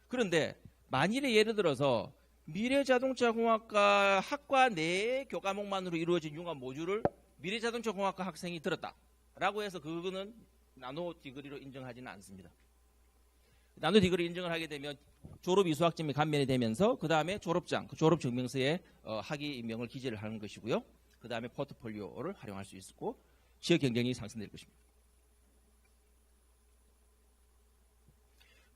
그런데 만일에 예를 들어서 미래자동차공학과 학과 내 교과목만으로 이루어진 융합 모듈을 미래자동차공학과 학생이 들었다라고 해서 그거는 나노 디그리로 인정하지는 않습니다. 나노 디그리 인정을 하게 되면 졸업 이수학점이 감면이 되면서 그 다음에 졸업장, 졸업 증명서에 학위명을 기재를 하는 것이고요. 그 다음에 포트폴리오를 활용할 수 있고 지역 경쟁이 상승될 것입니다.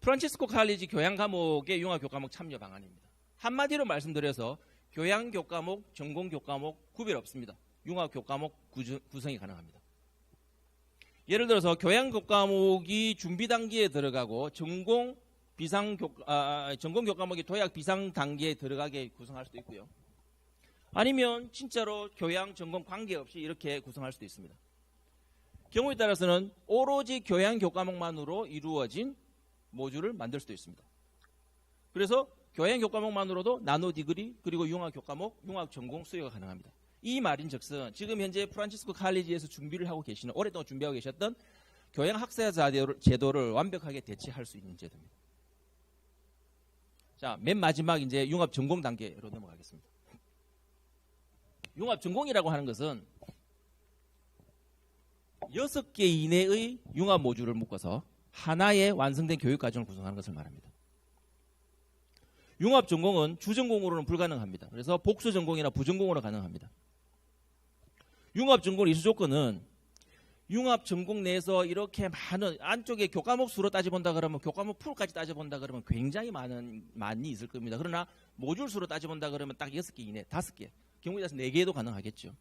프란치스코 칼리지 교양 과목의 융합 교과목 참여 방안입니다. 한마디로 말씀드려서 교양 교과목, 전공 교과목 구별 없습니다. 융합 교과목 구성이 가능합니다. 예를 들어서 교양 교과목이 준비 단계에 들어가고 전공 교과목이 도약 비상 단계에 들어가게 구성할 수도 있고요. 아니면 진짜로 교양 전공 관계없이 이렇게 구성할 수도 있습니다. 경우에 따라서는 오로지 교양 교과목만으로 이루어진 모듈을 만들 수도 있습니다. 그래서 교양 교과목만으로도 나노 디그리 그리고 융합 교과목, 융합 전공 수여가 가능합니다. 이 말인즉슨 지금 현재 프란치스코 칼리지에서 준비를 하고 계시는 오랫동안 준비하고 계셨던 교양 학사 제도를 완벽하게 대체할 수 있는 제도입니다. 자, 맨 마지막 이제 융합 전공 단계로 넘어가겠습니다. 융합 전공이라고 하는 것은 6개 이내의 융합 모듈을 묶어서 하나의 완성된 교육 과정을 구성하는 것을 말합니다. 융합 전공은 주전공으로는 불가능합니다. 그래서 복수 전공이나 부전공으로 가능합니다. 융합 전공 이수 조건은 융합 전공 내에서 이렇게 많은 안쪽에 교과목 수로 따져본다 그러면 교과목 풀까지 따져본다 그러면 굉장히 많이 있을 겁니다. 그러나 모듈 수로 따져본다 그러면 딱 6개 이내, 5개, 경우에 따라서 4개도 가능하겠죠.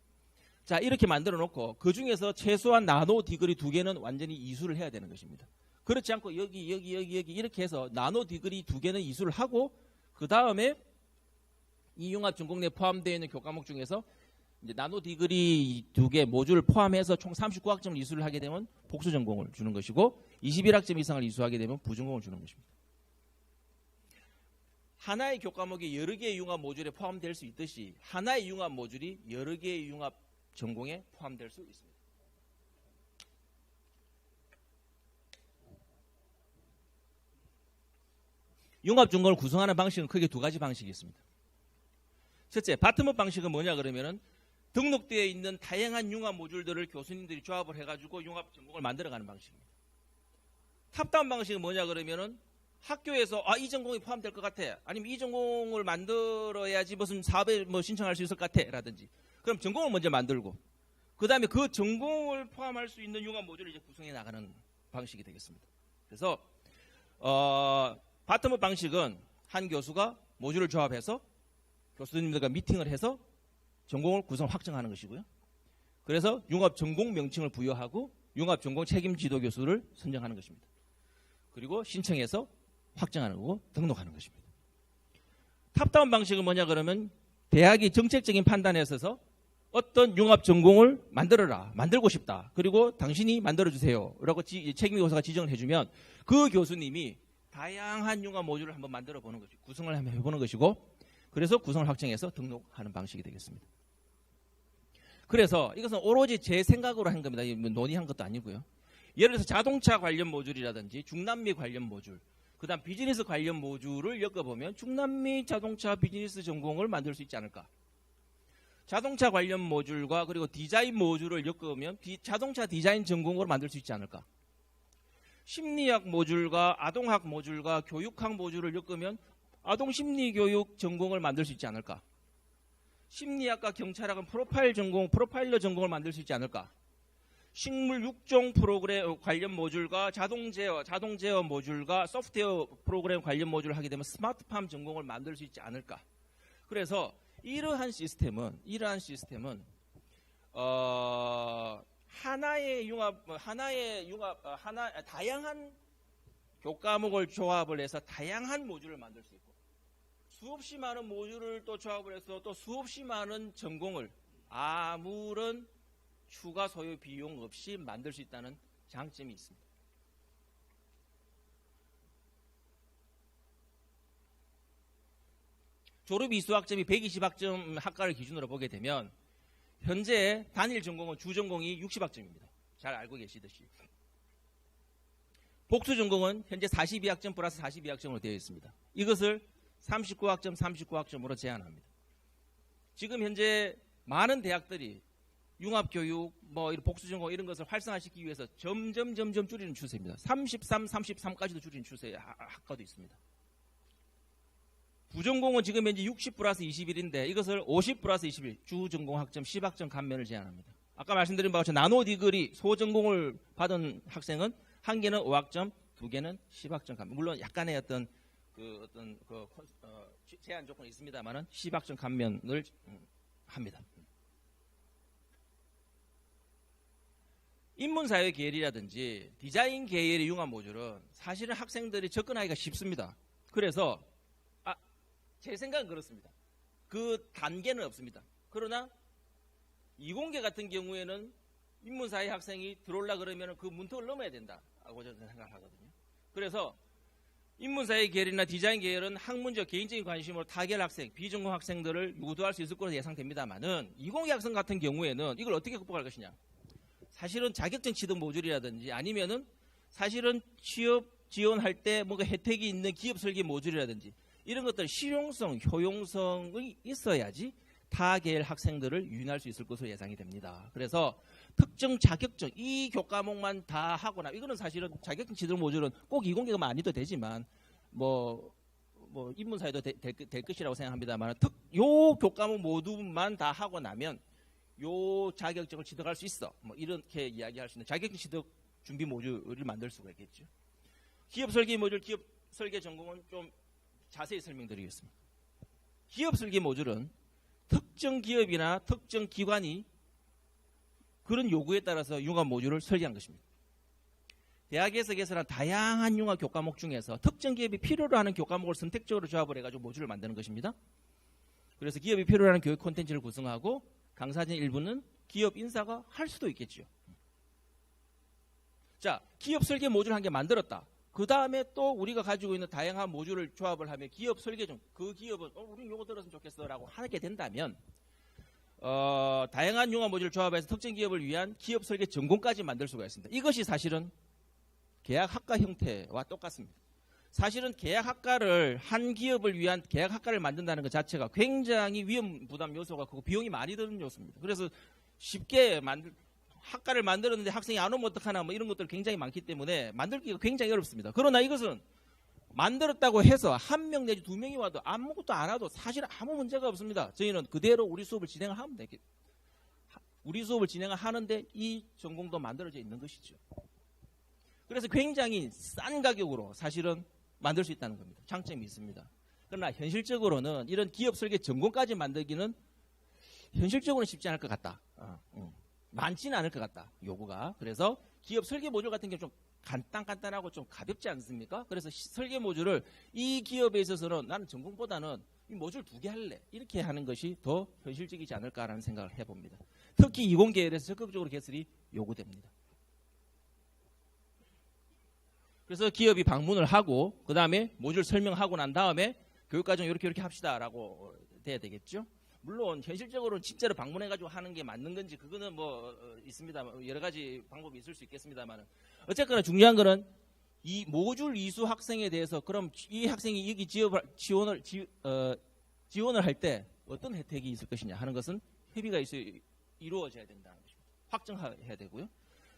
자, 이렇게 만들어 놓고 그 중에서 최소한 나노 디그리 2개는 완전히 이수를 해야 되는 것입니다. 그렇지 않고 여기 이렇게 해서 나노 디그리 2개는 이수를 하고 그 다음에 이 융합 전공 내에 포함되어 있는 교과목 중에서 이제 나노 디그리 2개 모듈을 포함해서 총 39학점을 이수를 하게 되면 복수 전공을 주는 것이고 21학점 이상을 이수하게 되면 부전공을 주는 것입니다. 하나의 교과목이 여러 개의 융합 모듈에 포함될 수 있듯이 하나의 융합 모듈이 여러 개의 융합 전공에 포함될 수 있습니다. 융합 전공을 구성하는 방식은 크게 2가지 방식이 있습니다. 첫째, 바텀업 방식은 뭐냐 그러면은 등록되어 있는 다양한 융합 모듈들을 교수님들이 조합을 해가지고 융합 전공을 만들어가는 방식입니다. 탑다운 방식은 뭐냐 그러면은 학교에서 이 전공이 포함될 것 같아. 아니면 이 전공을 만들어야지 무슨 사업에 뭐 신청할 수 있을 것 같아. 라든지. 그럼 전공을 먼저 만들고 그 다음에 그 전공을 포함할 수 있는 융합 모듈을 이제 구성해 나가는 방식이 되겠습니다. 그래서 바텀업 방식은 한 교수가 모듈을 조합해서 교수님들과 미팅을 해서 전공을 구성 확정하는 것이고요. 그래서 융합 전공 명칭을 부여하고 융합 전공 책임 지도 교수를 선정하는 것입니다. 그리고 신청해서 확정하는 거고 등록하는 것입니다. 탑다운 방식은 뭐냐 그러면 대학이 정책적인 판단에 있어서 어떤 융합 전공을 만들고 싶다. 그리고 당신이 만들어주세요. 라고 책임 교수가 지정을 해주면 그 교수님이 다양한 융합 모듈을 한번 만들어 보는 것이고 구성을 한번 해보는 것이고 그래서 구성을 확정해서 등록하는 방식이 되겠습니다. 그래서 이것은 오로지 제 생각으로 한 겁니다. 논의한 것도 아니고요. 예를 들어서 자동차 관련 모듈이라든지 중남미 관련 모듈, 그다음 비즈니스 관련 모듈을 엮어보면 중남미 자동차 비즈니스 전공을 만들 수 있지 않을까. 자동차 관련 모듈과 그리고 디자인 모듈을 엮으면 자동차 디자인 전공으로 만들 수 있지 않을까. 심리학 모듈과 아동학 모듈과 교육학 모듈을 엮으면 아동심리교육 전공을 만들 수 있지 않을까. 심리학과 경찰학은 프로파일러 전공을 만들 수 있지 않을까. 식물 육종 프로그램 관련 모듈과 자동 제어 모듈과 소프트웨어 프로그램 관련 모듈을 하게 되면 스마트팜 전공을 만들 수 있지 않을까. 그래서 이러한 시스템은 다양한 교과목을 조합을 해서 다양한 모듈을 만들 수 있고, 수없이 많은 모듈을 또 조합을 해서 또 수없이 많은 전공을 아무런 추가 소요 비용 없이 만들 수 있다는 장점이 있습니다. 졸업 이수학점이 120학점 학과를 기준으로 보게 되면 현재 단일 전공은 주전공이 60학점입니다. 잘 알고 계시듯이. 복수 전공은 현재 42학점 플러스 42학점으로 되어 있습니다. 이것을 39학점으로 제한합니다. 지금 현재 많은 대학들이 융합교육, 복수전공 이런 것을 활성화시키기 위해서 점점 줄이는 추세입니다. 33까지도 줄이는 추세의 학과도 있습니다. 부전공은 지금 현재 60 플러스 21인데 이것을 50 플러스 21, 주전공 학점 10학점 감면을 제한합니다. 아까 말씀드린 바와 같이 나노 디그리 소전공을 받은 학생은 한 개는 5학점, 두 개는 10학점 감면. 물론 약간의 제한 조건이 있습니다만은 10학점 감면을 합니다. 인문사회 계열이라든지 디자인 계열의 융합 모듈은 사실은 학생들이 접근하기가 쉽습니다. 그래서 제 생각은 그렇습니다. 그 단계는 없습니다. 그러나 이공계 같은 경우에는 인문사회 학생이 들어오려 그러면 그 문턱을 넘어야 된다고 저는 생각하거든요. 그래서 인문사회 계열이나 디자인 계열은 학문적 개인적인 관심으로 타결 학생, 비전공 학생들을 유도할 수 있을 것으로 예상됩니다만은 이공계 학생 같은 경우에는 이걸 어떻게 극복할 것이냐. 사실은 자격증 취득 모듈이라든지 아니면은 사실은 취업 지원할 때 뭔가 혜택이 있는 기업 설계 모듈이라든지 이런 것들 실용성, 효용성이 있어야지 타 계열 학생들을 유인할 수 있을 것으로 예상이 됩니다. 그래서 특정 자격증, 이 교과목만 다 하거나 이거는 사실은 자격증 취득 모듈은 꼭 이공계가 아니도 되지만 인문사회도 될 것이라고 생각합니다만 요 교과목 모두만 다 하고 나면 요 자격증을 취득할 수 있어. 이렇게 이야기할 수 있는 자격증 취득 준비 모듈을 만들 수가 있겠죠. 기업 설계 모듈, 기업 설계 전공은 좀 자세히 설명드리겠습니다. 기업 설계 모듈은 특정 기업이나 특정 기관이 그런 요구에 따라서 융합 모듈을 설계한 것입니다. 대학에서 개설한 다양한 융합 교과목 중에서 특정 기업이 필요로 하는 교과목을 선택적으로 조합을 해가지고 모듈을 만드는 것입니다. 그래서 기업이 필요로 하는 교육 콘텐츠를 구성하고 강사진 일부는 기업 인사가 할 수도 있겠죠. 자, 기업 설계 모듈 한 개 만들었다. 그 다음에 또 우리가 가지고 있는 다양한 모듈을 조합을 하면 기업 설계 중 그 기업은 우리 요거 들었으면 좋겠어라고 하게 된다면 다양한 융합 모듈을 조합해서 특정 기업을 위한 기업 설계 전공까지 만들 수가 있습니다. 이것이 사실은 계약학과 형태와 똑같습니다. 사실은 계약학과를 한 기업을 위한 계약학과를 만든다는 것 자체가 굉장히 위험 부담 요소가 크고 비용이 많이 드는 요소입니다. 그래서 쉽게 학과를 만들었는데 학생이 안 오면 어떡하나 이런 것들 굉장히 많기 때문에 만들기가 굉장히 어렵습니다. 그러나 이것은 만들었다고 해서 한 명 내지 두 명이 와도 아무것도 안 와도 사실 아무 문제가 없습니다. 저희는 그대로 우리 수업을 진행을 하면 되겠 우리 수업을 진행을 하는데 이 전공도 만들어져 있는 것이죠. 그래서 굉장히 싼 가격으로 사실은 만들 수 있다는 겁니다. 장점이 있습니다. 그러나 현실적으로는 이런 기업 설계 전공까지 만들기는 현실적으로는 쉽지 않을 것 같다. 많지는 않을 것 같다. 요구가. 그래서 기업 설계 모듈 같은 경우 좀 간단하고 좀 가볍지 않습니까? 그래서 설계 모듈을 이 기업에 있어서는 나는 전공보다는 이 모듈 2개 할래. 이렇게 하는 것이 더 현실적이지 않을까라는 생각을 해봅니다. 특히 이공계열에서 적극적으로 개설이 요구됩니다. 그래서 기업이 방문을 하고 그 다음에 모듈 설명하고 난 다음에 교육과정 이렇게 합시다라고 돼야 되겠죠. 물론 현실적으로는 진짜로 방문해가지고 하는 게 맞는 건지 그거는 있습니다. 여러 가지 방법이 있을 수 있겠습니다만 어쨌거나 중요한 거는 이 모듈 이수 학생에 대해서 그럼 이 학생이 여기 지원을 할 때 어떤 혜택이 있을 것이냐 하는 것은 협의가 이루어져야 된다는 것입니다. 확정해야 되고요.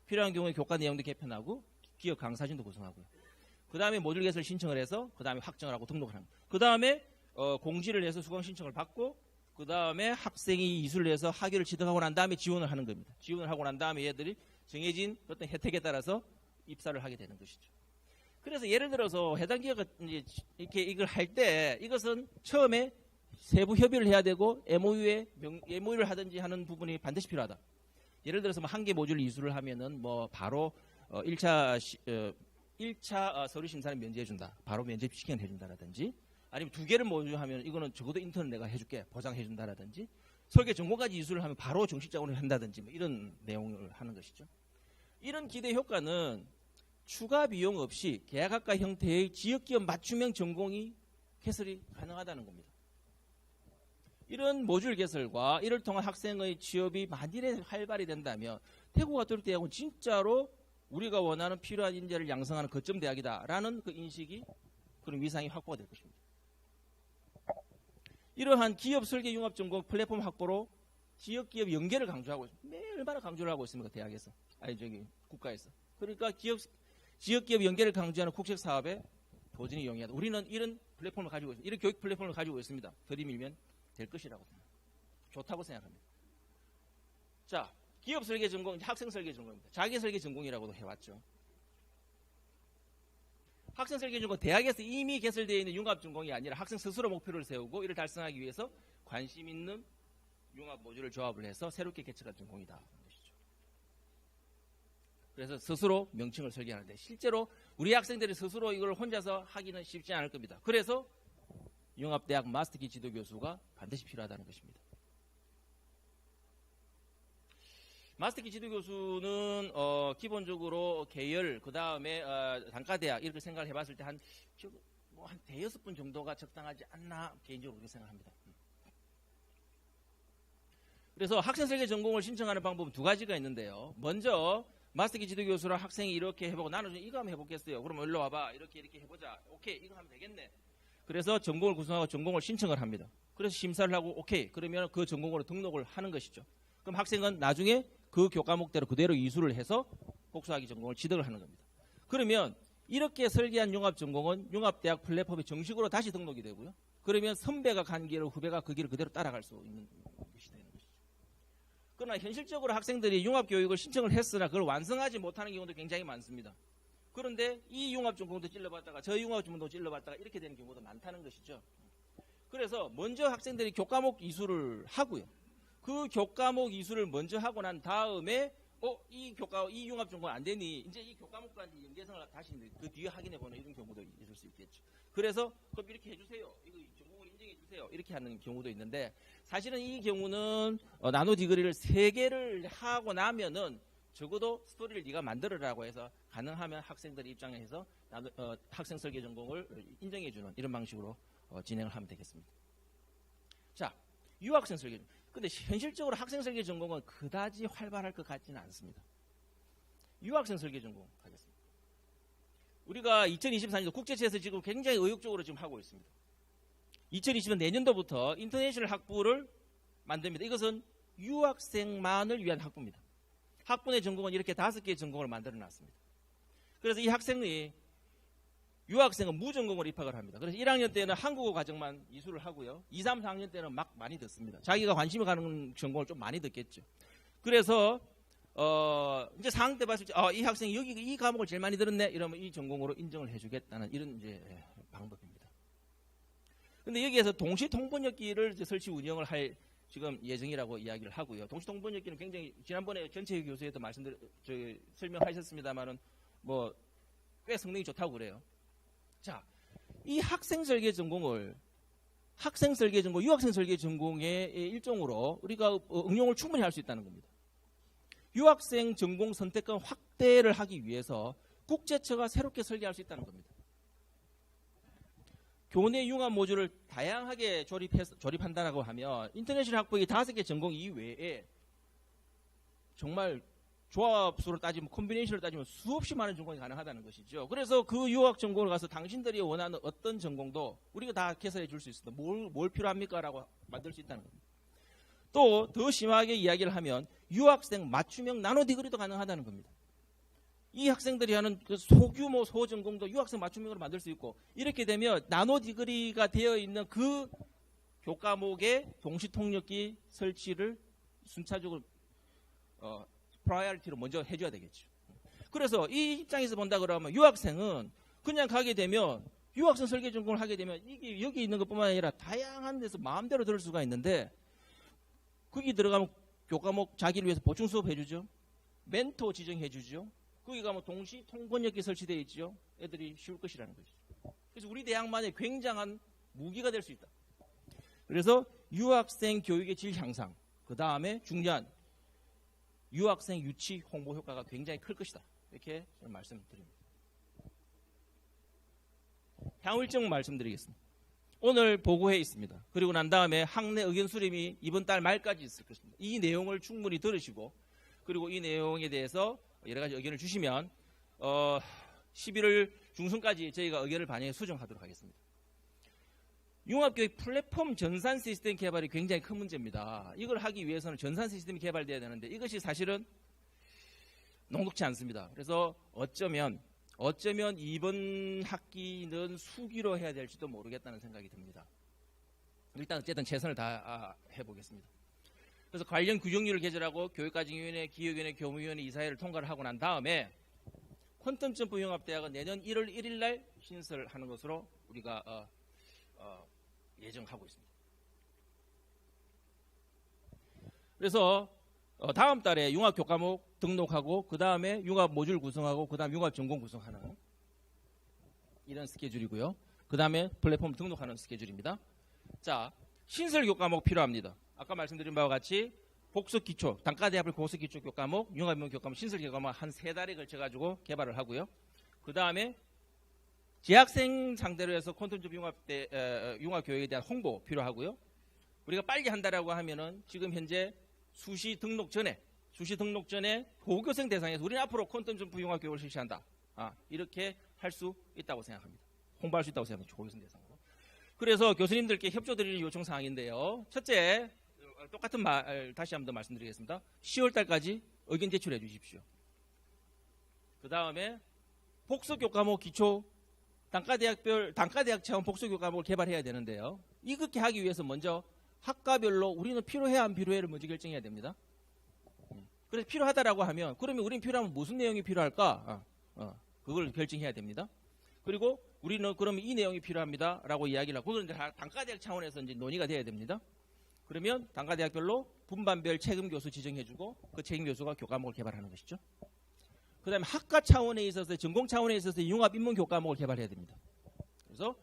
필요한 경우에 교과 내용도 개편하고 기업 강사진도 구성하고요. 그 다음에 모듈 개설 신청을 해서 그 다음에 확정을 하고 등록을 합니다. 그 다음에 공지를 해서 수강 신청을 받고 그 다음에 학생이 이수를 해서 학위를 취득하고 난 다음에 지원을 하는 겁니다. 지원을 하고 난 다음에 얘들이 정해진 어떤 혜택에 따라서 입사를 하게 되는 것이죠. 그래서 예를 들어서 해당 기업가 이제 이렇게 이걸 할 때 이것은 처음에 세부 협의를 해야 되고 MOU를 하든지 하는 부분이 반드시 필요하다. 예를 들어서 뭐 한 개 모듈 이수를 하면은 뭐 바로 1차 서류 심사는 면제해준다. 바로 면제시키는 해준다라든지 아니면 2개를 모듈 하면 이거는 적어도 인턴은 내가 해줄게 보장해준다라든지 설계 전공까지 이수를 하면 바로 정식적으로 한다든지 뭐 이런 내용을 하는 것이죠. 이런 기대 효과는 추가 비용 없이 계약학과 형태의 지역기업 맞춤형 전공이 개설이 가능하다는 겁니다. 이런 모듈 개설과 이를 통한 학생의 취업이 만일에 활발히 된다면 대구가톨릭대학은 진짜로 우리가 원하는 필요한 인재를 양성하는 거점 대학이다라는 그 인식이 그런 위상이 확보가 될 것입니다. 이러한 기업 설계 융합 전공 플랫폼 확보로 지역 기업 연계를 강조하고 있습니다. 매일 얼마나 강조를 하고 있습니까? 대학에서 국가에서. 그러니까 지역 기업 연계를 강조하는 국책 사업에 도전이 용이하다. 우리는 이런 플랫폼을 가지고 있습니다. 이런 교육 플랫폼을 가지고 있습니다. 들이밀면 될 것이라고 생각합니다. 좋다고 생각합니다. 자, 기업 설계 전공, 학생 설계 전공입니다. 자기 설계 전공이라고도 해왔죠. 학생 설계 전공, 대학에서 이미 개설되어 있는 융합 전공이 아니라 학생 스스로 목표를 세우고 이를 달성하기 위해서 관심 있는 융합 모듈을 조합을 해서 새롭게 개척한 전공이다. 그래서 스스로 명칭을 설계하는데 실제로 우리 학생들이 스스로 이걸 혼자서 하기는 쉽지 않을 겁니다. 그래서 융합대학 마스터키 지도교수가 반드시 필요하다는 것입니다. 마스터키 지도교수는 기본적으로 계열, 그 다음에 단과대학 이렇게 생각을 해봤을 때 한 대여섯 분 정도가 적당하지 않나 개인적으로 그렇게 생각합니다. 그래서 학생설계 전공을 신청하는 방법은 2가지가 있는데요. 먼저 마스터키 지도교수랑 학생이 이렇게 해보고 나는 이거 한번 해보겠어요. 그럼 일로 와봐. 이렇게 해보자. 오케이, 이거 하면 되겠네. 그래서 전공을 구성하고 전공을 신청을 합니다. 그래서 심사를 하고 오케이, 그러면 그 전공으로 등록을 하는 것이죠. 그럼 학생은 나중에 그 교과목대로 그대로 이수를 해서 복수학위 전공을 취득을 하는 겁니다. 그러면 이렇게 설계한 융합전공은 융합대학 플랫폼에 정식으로 다시 등록이 되고요. 그러면 선배가 간 길을 후배가 그 길을 그대로 따라갈 수 있는 것이 되는 것이죠. 그러나 현실적으로 학생들이 융합교육을 신청을 했으나 그걸 완성하지 못하는 경우도 굉장히 많습니다. 그런데 이 융합전공도 찔러봤다가 저 융합전공도 찔러봤다가 이렇게 되는 경우도 많다는 것이죠. 그래서 먼저 학생들이 교과목 이수를 하고요. 그 교과목 이수를 먼저 하고 난 다음에 이 융합전공 안 되니 이제 이 교과목과 연계성을 다시 그 뒤에 확인해보는 이런 경우도 있을 수 있겠죠. 그래서 그럼 이렇게 해주세요. 이거 전공을 인정해주세요. 이렇게 하는 경우도 있는데 사실은 이 경우는 나노 디그리를 3개를 하고 나면은 적어도 스토리를 네가 만들어라고 해서 가능하면 학생들 입장에서 학생 설계 전공을 인정해주는 이런 방식으로 진행을 하면 되겠습니다. 자, 유학생 설계 전공. 근데 현실적으로 학생 설계 전공은 그다지 활발할 것 같지는 않습니다. 유학생 설계 전공 하겠습니다. 우리가 2024년도 국제체에서 지금 굉장히 의욕적으로 지금 하고 있습니다. 2020년 내년도부터 인터내셔널 학부를 만듭니다. 이것은 유학생만을 위한 학부입니다. 학부 내 전공은 이렇게 5개의 전공을 만들어 놨습니다. 그래서 이 학생이 유학생은 무전공으로 입학을 합니다. 그래서 1학년 때는 한국어 과정만 이수를 하고요. 2, 3, 4학년 때는 막 많이 듣습니다. 자기가 관심이 가는 전공을 좀 많이 듣겠죠. 그래서 이제 4학년 때 봤을 때 이 학생이 여기 이 과목을 제일 많이 들었네 이러면 이 전공으로 인정을 해주겠다는 이런 이제 방법입니다. 근데 여기에서 동시 통번역기를 설치 운영을 할 지금 예정이라고 이야기를 하고요. 동시 통번역기는 굉장히 지난번에 전체 교수에도 설명하셨습니다만은 뭐 꽤 성능이 좋다고 그래요. 자, 이 학생 설계 전공을 학생 설계 전공, 유학생 설계 전공의 일종으로 우리가 응용을 충분히 할 수 있다는 겁니다. 유학생 전공 선택권 확대를 하기 위해서 국제처가 새롭게 설계할 수 있다는 겁니다. 교내 융합 모듈을 다양하게 조립한다고 하면 인터내셔널 학부의 5개 전공 이외에 정말 조합수로 따지면 콤비네이션으로 따지면 수없이 많은 전공이 가능하다는 것이죠. 그래서 그 유학 전공을 가서 당신들이 원하는 어떤 전공도 우리가 다 개설해 줄 수 있습니다. 뭘 필요합니까? 라고 만들 수 있다는 겁니다. 또 더 심하게 이야기를 하면 유학생 맞춤형 나노 디그리도 가능하다는 겁니다. 이 학생들이 하는 그 소규모 소전공도 유학생 맞춤형으로 만들 수 있고, 이렇게 되면 나노 디그리가 되어 있는 그 교과목의 동시 통역기 설치를 순차적으로 프라이어리티로 먼저 해줘야 되겠죠. 그래서 이 입장에서 본다 그러면 유학생은 그냥 가게 되면 유학생 설계 전공을 하게 되면 이게 여기 있는 것뿐만 아니라 다양한 데서 마음대로 들을 수가 있는데, 거기 들어가면 교과목 자기를 위해서 보충 수업 해주죠. 멘토 지정해주죠. 거기 가면 동시 통번역기 설치되어 있죠. 애들이 쉬울 것이라는 거죠. 그래서 우리 대학만의 굉장한 무기가 될 수 있다. 그래서 유학생 교육의 질 향상, 그 다음에 중요한 유학생 유치 홍보 효과가 굉장히 클 것이다. 이렇게 저는 말씀드립니다. 향후 일정 말씀드리겠습니다. 오늘 보고회 있습니다. 그리고 난 다음에 학내 의견 수렴이 이번 달 말까지 있을 것입니다. 이 내용을 충분히 들으시고, 그리고 이 내용에 대해서 여러 가지 의견을 주시면 11월 중순까지 저희가 의견을 반영해 수정하도록 하겠습니다. 융합교육 플랫폼 전산 시스템 개발이 굉장히 큰 문제입니다. 이걸 하기 위해서는 전산 시스템이 개발돼야 되는데 이것이 사실은 녹록지 않습니다. 그래서 어쩌면 이번 학기는 수기로 해야 될지도 모르겠다는 생각이 듭니다. 일단 어쨌든 최선을 다해보겠습니다. 그래서 관련 규정률을 개설하고 교육과정위원회, 기획위원회, 교무위원회, 이사회를 통과를 하고 난 다음에 퀀텀 점프 융합대학은 내년 1월 1일 날 신설하는 것으로 우리가 예정하고 있습니다. 그래서 다음 달에 융합 교과목 등록하고, 그 다음에 융합 모듈 구성하고, 그 다음 융합 전공 구성하는 이런 스케줄이고요. 그 다음에 플랫폼 등록하는 스케줄입니다. 자, 신설 교과목 필요합니다. 아까 말씀드린 바와 같이 복수 기초, 단과대학별 복수 기초 교과목, 융합 인문 교과목, 신설 교과목 한 3달에 걸쳐가지고 개발을 하고요. 그 다음에 재학생 상대로 해서 콘텐츠 융합 교육에 대한 홍보 필요하고요. 우리가 빨리 한다라고 하면은 지금 현재 수시 등록 전에 보교생 대상에서 우리는 앞으로 콘텐츠 융합 교육을 실시한다. 이렇게 할 수 있다고 생각합니다. 홍보할 수 있다고 생각합니다. 보교생 대상으로. 그래서 교수님들께 협조드리는 요청 사항인데요. 첫째, 똑같은 말 다시 한번 더 말씀드리겠습니다. 10월 달까지 의견 제출해 주십시오. 그 다음에 복수 교과목 기초 단과대학 체험 복수 교과목을 개발해야 되는데요. 이렇게 하기 위해서 먼저 학과별로 우리는 필요해 안 필요해를 먼저 결정해야 됩니다. 그래서 필요하다라고 하면 그러면 우리는 필요하면 무슨 내용이 필요할까? 그걸 결정해야 됩니다. 그리고 우리는 그러면 이 내용이 필요합니다라고 이야기를 하고, 그건 단과대학 차원에서 이제 논의가 돼야 됩니다. 그러면 단과대학별로 분반별 책임 교수 지정해주고 그 책임 교수가 교과목을 개발하는 것이죠. 그 다음에 학과 차원에 있어서, 전공 차원에 있어서 융합 인문 교과목을 개발해야 됩니다. 그래서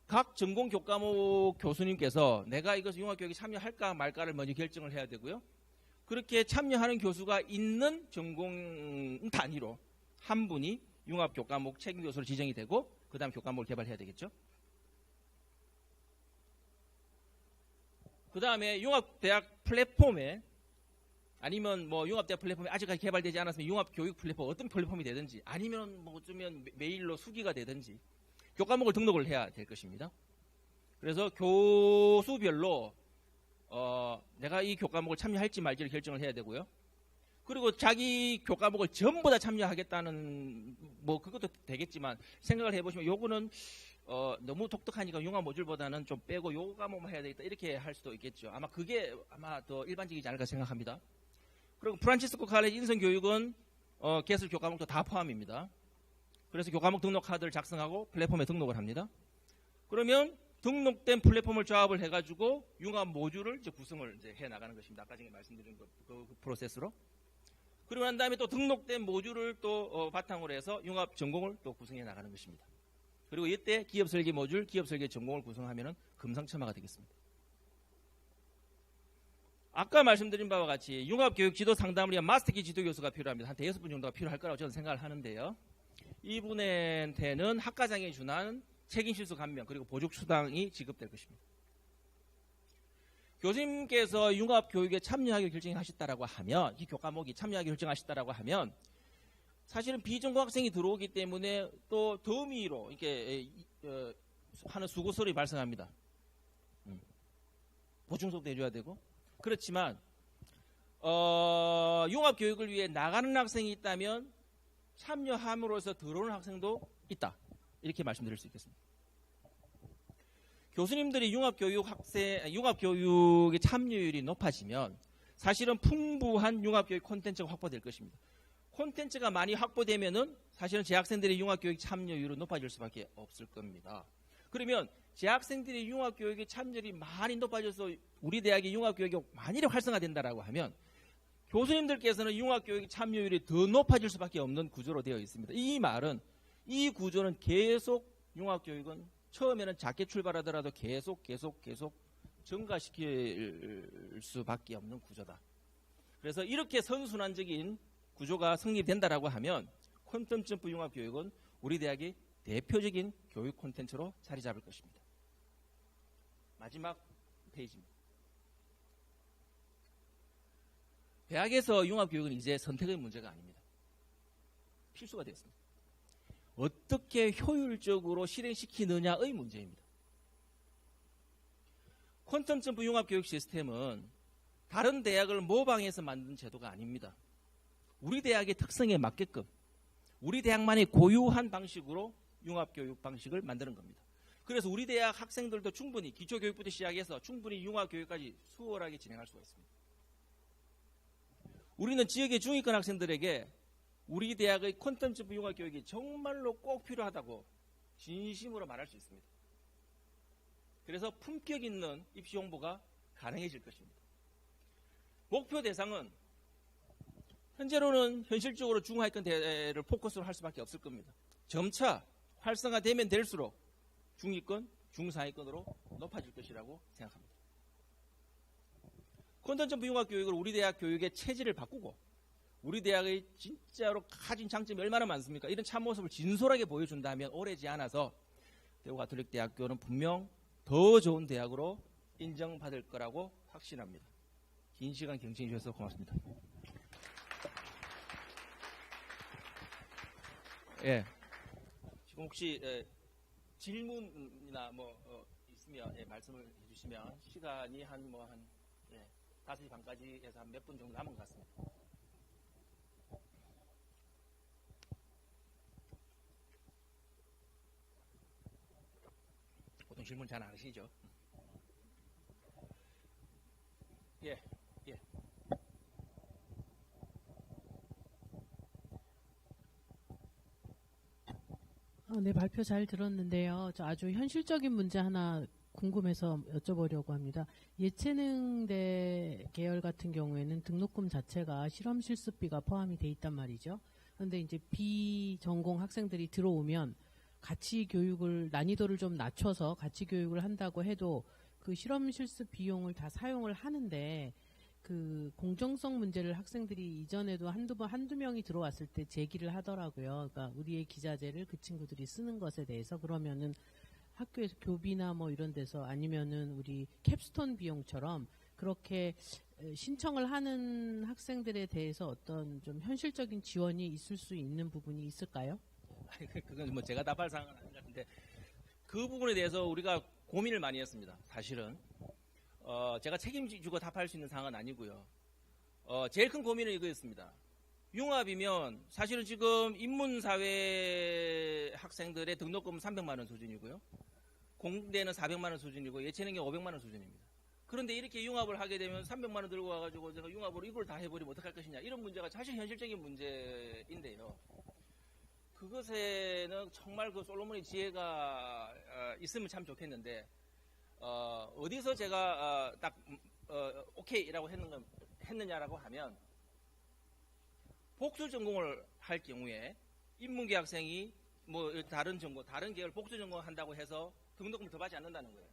각 전공 교과목 교수님께서 내가 이것을 융합교육에 참여할까 말까를 먼저 결정을 해야 되고요. 그렇게 참여하는 교수가 있는 전공 단위로 한 분이 융합 교과목 책임 교수로 지정이 되고, 그 다음 교과목을 개발해야 되겠죠. 그 다음에 융합대학 플랫폼에, 아니면 뭐 융합대학 플랫폼이 아직까지 개발되지 않았으면 융합교육 플랫폼, 어떤 플랫폼이 되든지, 아니면 뭐 어쩌면 메일로 수기가 되든지 교과목을 등록을 해야 될 것입니다. 그래서 교수별로 내가 이 교과목을 참여할지 말지를 결정을 해야 되고요. 그리고 자기 교과목을 전부 다 참여하겠다는, 뭐 그것도 되겠지만 생각을 해보시면 요거는 너무 독특하니까 융합 모듈보다는 좀 빼고 요 과목만 해야 되겠다, 이렇게 할 수도 있겠죠. 아마 그게 더 일반적이지 않을까 생각합니다. 그리고 프란치스코 칼레지 인성교육은 개설 교과목도 다 포함입니다. 그래서 교과목 등록 카드를 작성하고 플랫폼에 등록을 합니다. 그러면 등록된 플랫폼을 조합을 해가지고 융합 모듈을 이제 구성을 이제 해 나가는 것입니다. 아까 전에 말씀드린 그 프로세스로. 그리고 난 다음에 또 등록된 모듈을 또 바탕으로 해서 융합 전공을 또 구성해 나가는 것입니다. 그리고 이때 기업 설계 모듈, 기업 설계 전공을 구성하면은 금상첨화가 되겠습니다. 아까 말씀드린 바와 같이 융합교육 지도 상담을 위한 마스터키 지도 교수가 필요합니다. 한 5분 정도가 필요할 거라고 저는 생각을 하는데요. 이분한테는 학과장에 준한 책임 실수 감면 그리고 보조 수당이 지급될 것입니다. 교수님께서 융합교육에 참여하기로 결정하셨다라고 하면, 이 교과목이 참여하기로 결정하셨다라고 하면, 사실은 비전공 학생이 들어오기 때문에 또 더미로 이렇게 하는 수고설이 발생합니다. 보충 수업도 해줘야 되고. 그렇지만 융합교육을 위해 나가는 학생이 있다면 참여함으로써 들어오는 학생도 있다. 이렇게 말씀드릴 수 있겠습니다. 교수님들이 융합교육의 참여율이 높아지면 사실은 풍부한 융합교육 콘텐츠가 확보될 것입니다. 콘텐츠가 많이 확보되면은 사실은 재학생들의 융합교육 참여율은 높아질 수밖에 없을 겁니다. 그러면 재학생들의 융합교육의 참여율이 많이 높아져서 우리 대학의 융합교육이 많이 활성화된다라고 하면 교수님들께서는 융합교육 참여율이 더 높아질 수밖에 없는 구조로 되어 있습니다. 이 말은 이 구조는 계속 융합교육은 처음에는 작게 출발하더라도 계속 증가시킬 수밖에 없는 구조다. 그래서 이렇게 선순환적인 구조가 성립된다라고 하면 콘텐츠 융합교육은 우리 대학의 대표적인 교육 콘텐츠로 자리 잡을 것입니다. 마지막 페이지입니다. 대학에서 융합교육은 이제 선택의 문제가 아닙니다. 필수가 되었습니다. 어떻게 효율적으로 실행시키느냐의 문제입니다. 콘텐츠 융합교육 시스템은 다른 대학을 모방해서 만든 제도가 아닙니다. 우리 대학의 특성에 맞게끔 우리 대학만의 고유한 방식으로 융합교육 방식을 만드는 겁니다. 그래서 우리 대학 학생들도 충분히 기초교육부터 시작해서 충분히 융합교육까지 수월하게 진행할 수가 있습니다. 우리는 지역의 중위권 학생들에게 우리 대학의 콘텐츠 융합교육이 정말로 꼭 필요하다고 진심으로 말할 수 있습니다. 그래서 품격 있는 입시 홍보가 가능해질 것입니다. 목표 대상은 현재로는 현실적으로 중하위권 대를 포커스로 할 수밖에 없을 겁니다. 점차 활성화되면 될수록 중위권, 중상위권으로 높아질 것이라고 생각합니다. 콘텐츠 융합교육을 우리 대학 교육의 체질을 바꾸고 우리 대학의 진짜로 가진 장점이 얼마나 많습니까? 이런 참모습을 진솔하게 보여준다면 오래지 않아서 대구가톨릭대학교는 분명 더 좋은 대학으로 인정받을 거라고 확신합니다. 긴 시간 경청해 주셔서 고맙습니다. 예. 지금 혹시 질문이나 있으면 말씀을 해주시면 시간이 한 5시 반까지 해서 한 몇 분 정도 남은 것 같습니다. 보통 질문 잘 안 하시죠? 예. 네, 발표 잘 들었는데요. 저 아주 현실적인 문제 하나 궁금해서 여쭤보려고 합니다. 예체능대 계열 같은 경우에는 등록금 자체가 실험 실습비가 포함이 돼 있단 말이죠. 그런데 이제 비전공 학생들이 들어오면 같이 교육을 난이도를 좀 낮춰서 같이 교육을 한다고 해도 그 실험 실습 비용을 다 사용을 하는데 그 공정성 문제를 학생들이 이전에도 한두 명이 들어왔을 때 제기를 하더라고요. 그러니까 우리의 기자재를 그 친구들이 쓰는 것에 대해서 그러면은 학교에서 교비나 이런 데서 아니면은 우리 캡스톤 비용처럼 그렇게 신청을 하는 학생들에 대해서 어떤 좀 현실적인 지원이 있을 수 있는 부분이 있을까요? 그건 제가 답할 사항은 아닌 것 같은데 그 부분에 대해서 우리가 고민을 많이 했습니다. 사실은 제가 책임지고 답할 수 있는 사항은 아니고요. 제일 큰 고민은 이거였습니다. 융합이면 사실은 지금 인문사회 학생들의 등록금은 300만 원 수준이고요. 공대는 400만 원 수준이고 예체능이 500만 원 수준입니다. 그런데 이렇게 융합을 하게 되면 300만 원 들고 와가지고 제가 융합으로 이걸 다 해버리면 어떡할 것이냐 이런 문제가 사실 현실적인 문제인데요. 그것에는 정말 그 솔로몬의 지혜가 있으면 참 좋겠는데 어디서 제가 딱 오케이라고 했느냐라고 하면 복수 전공을 할 경우에 인문계 학생이 다른 전공, 다른 계열 복수 전공을 한다고 해서 등록금을 더 받지 않는다는 거예요.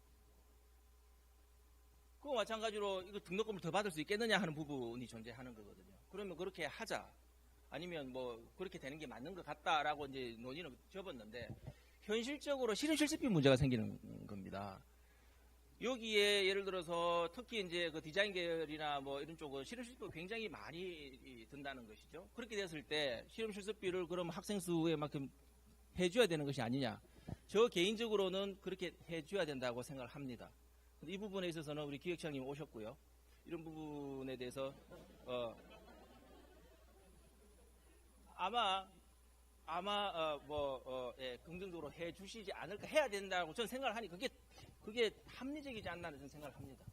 그거 마찬가지로 이거 등록금을 더 받을 수 있겠느냐 하는 부분이 존재하는 거거든요. 그러면 그렇게 하자. 아니면 그렇게 되는 게 맞는 것 같다라고 이제 논의는 접었는데 현실적으로 실험 실습비 문제가 생기는 겁니다. 여기에 예를 들어서 특히 이제 그 디자인 계열이나 뭐 이런 쪽은 실험 실습비 굉장히 많이 든다는 것이죠. 그렇게 됐을 때 실험 실습비를 그럼 학생 수에 만큼 해줘야 되는 것이 아니냐. 저 개인적으로는 그렇게 해줘야 된다고 생각을 합니다. 이 부분에 있어서는 우리 기획처장님 오셨고요. 이런 부분에 대해서 아마 예, 긍정적으로 해주시지 않을까, 해야 된다고 저는 생각을 하니 그게 합리적이지 않나는 저는 생각을 합니다.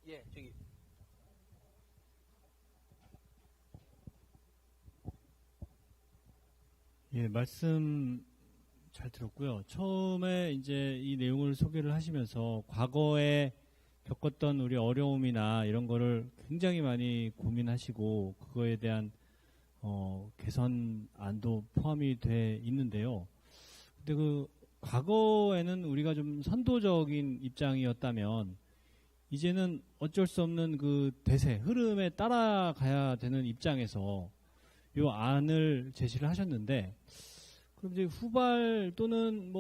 예, 저기. 예, 말씀 잘 들었고요. 처음에 이제 이 내용을 소개를 하시면서 과거에 겪었던 우리 어려움이나 이런 거를 굉장히 많이 고민하시고 그거에 대한 개선안도 포함이 돼 있는데요. 근데 그 과거에는 우리가 좀 선도적인 입장이었다면 이제는 어쩔 수 없는 그 대세, 흐름에 따라가야 되는 입장에서 요 안을 제시를 하셨는데, 그럼 이제 후발 또는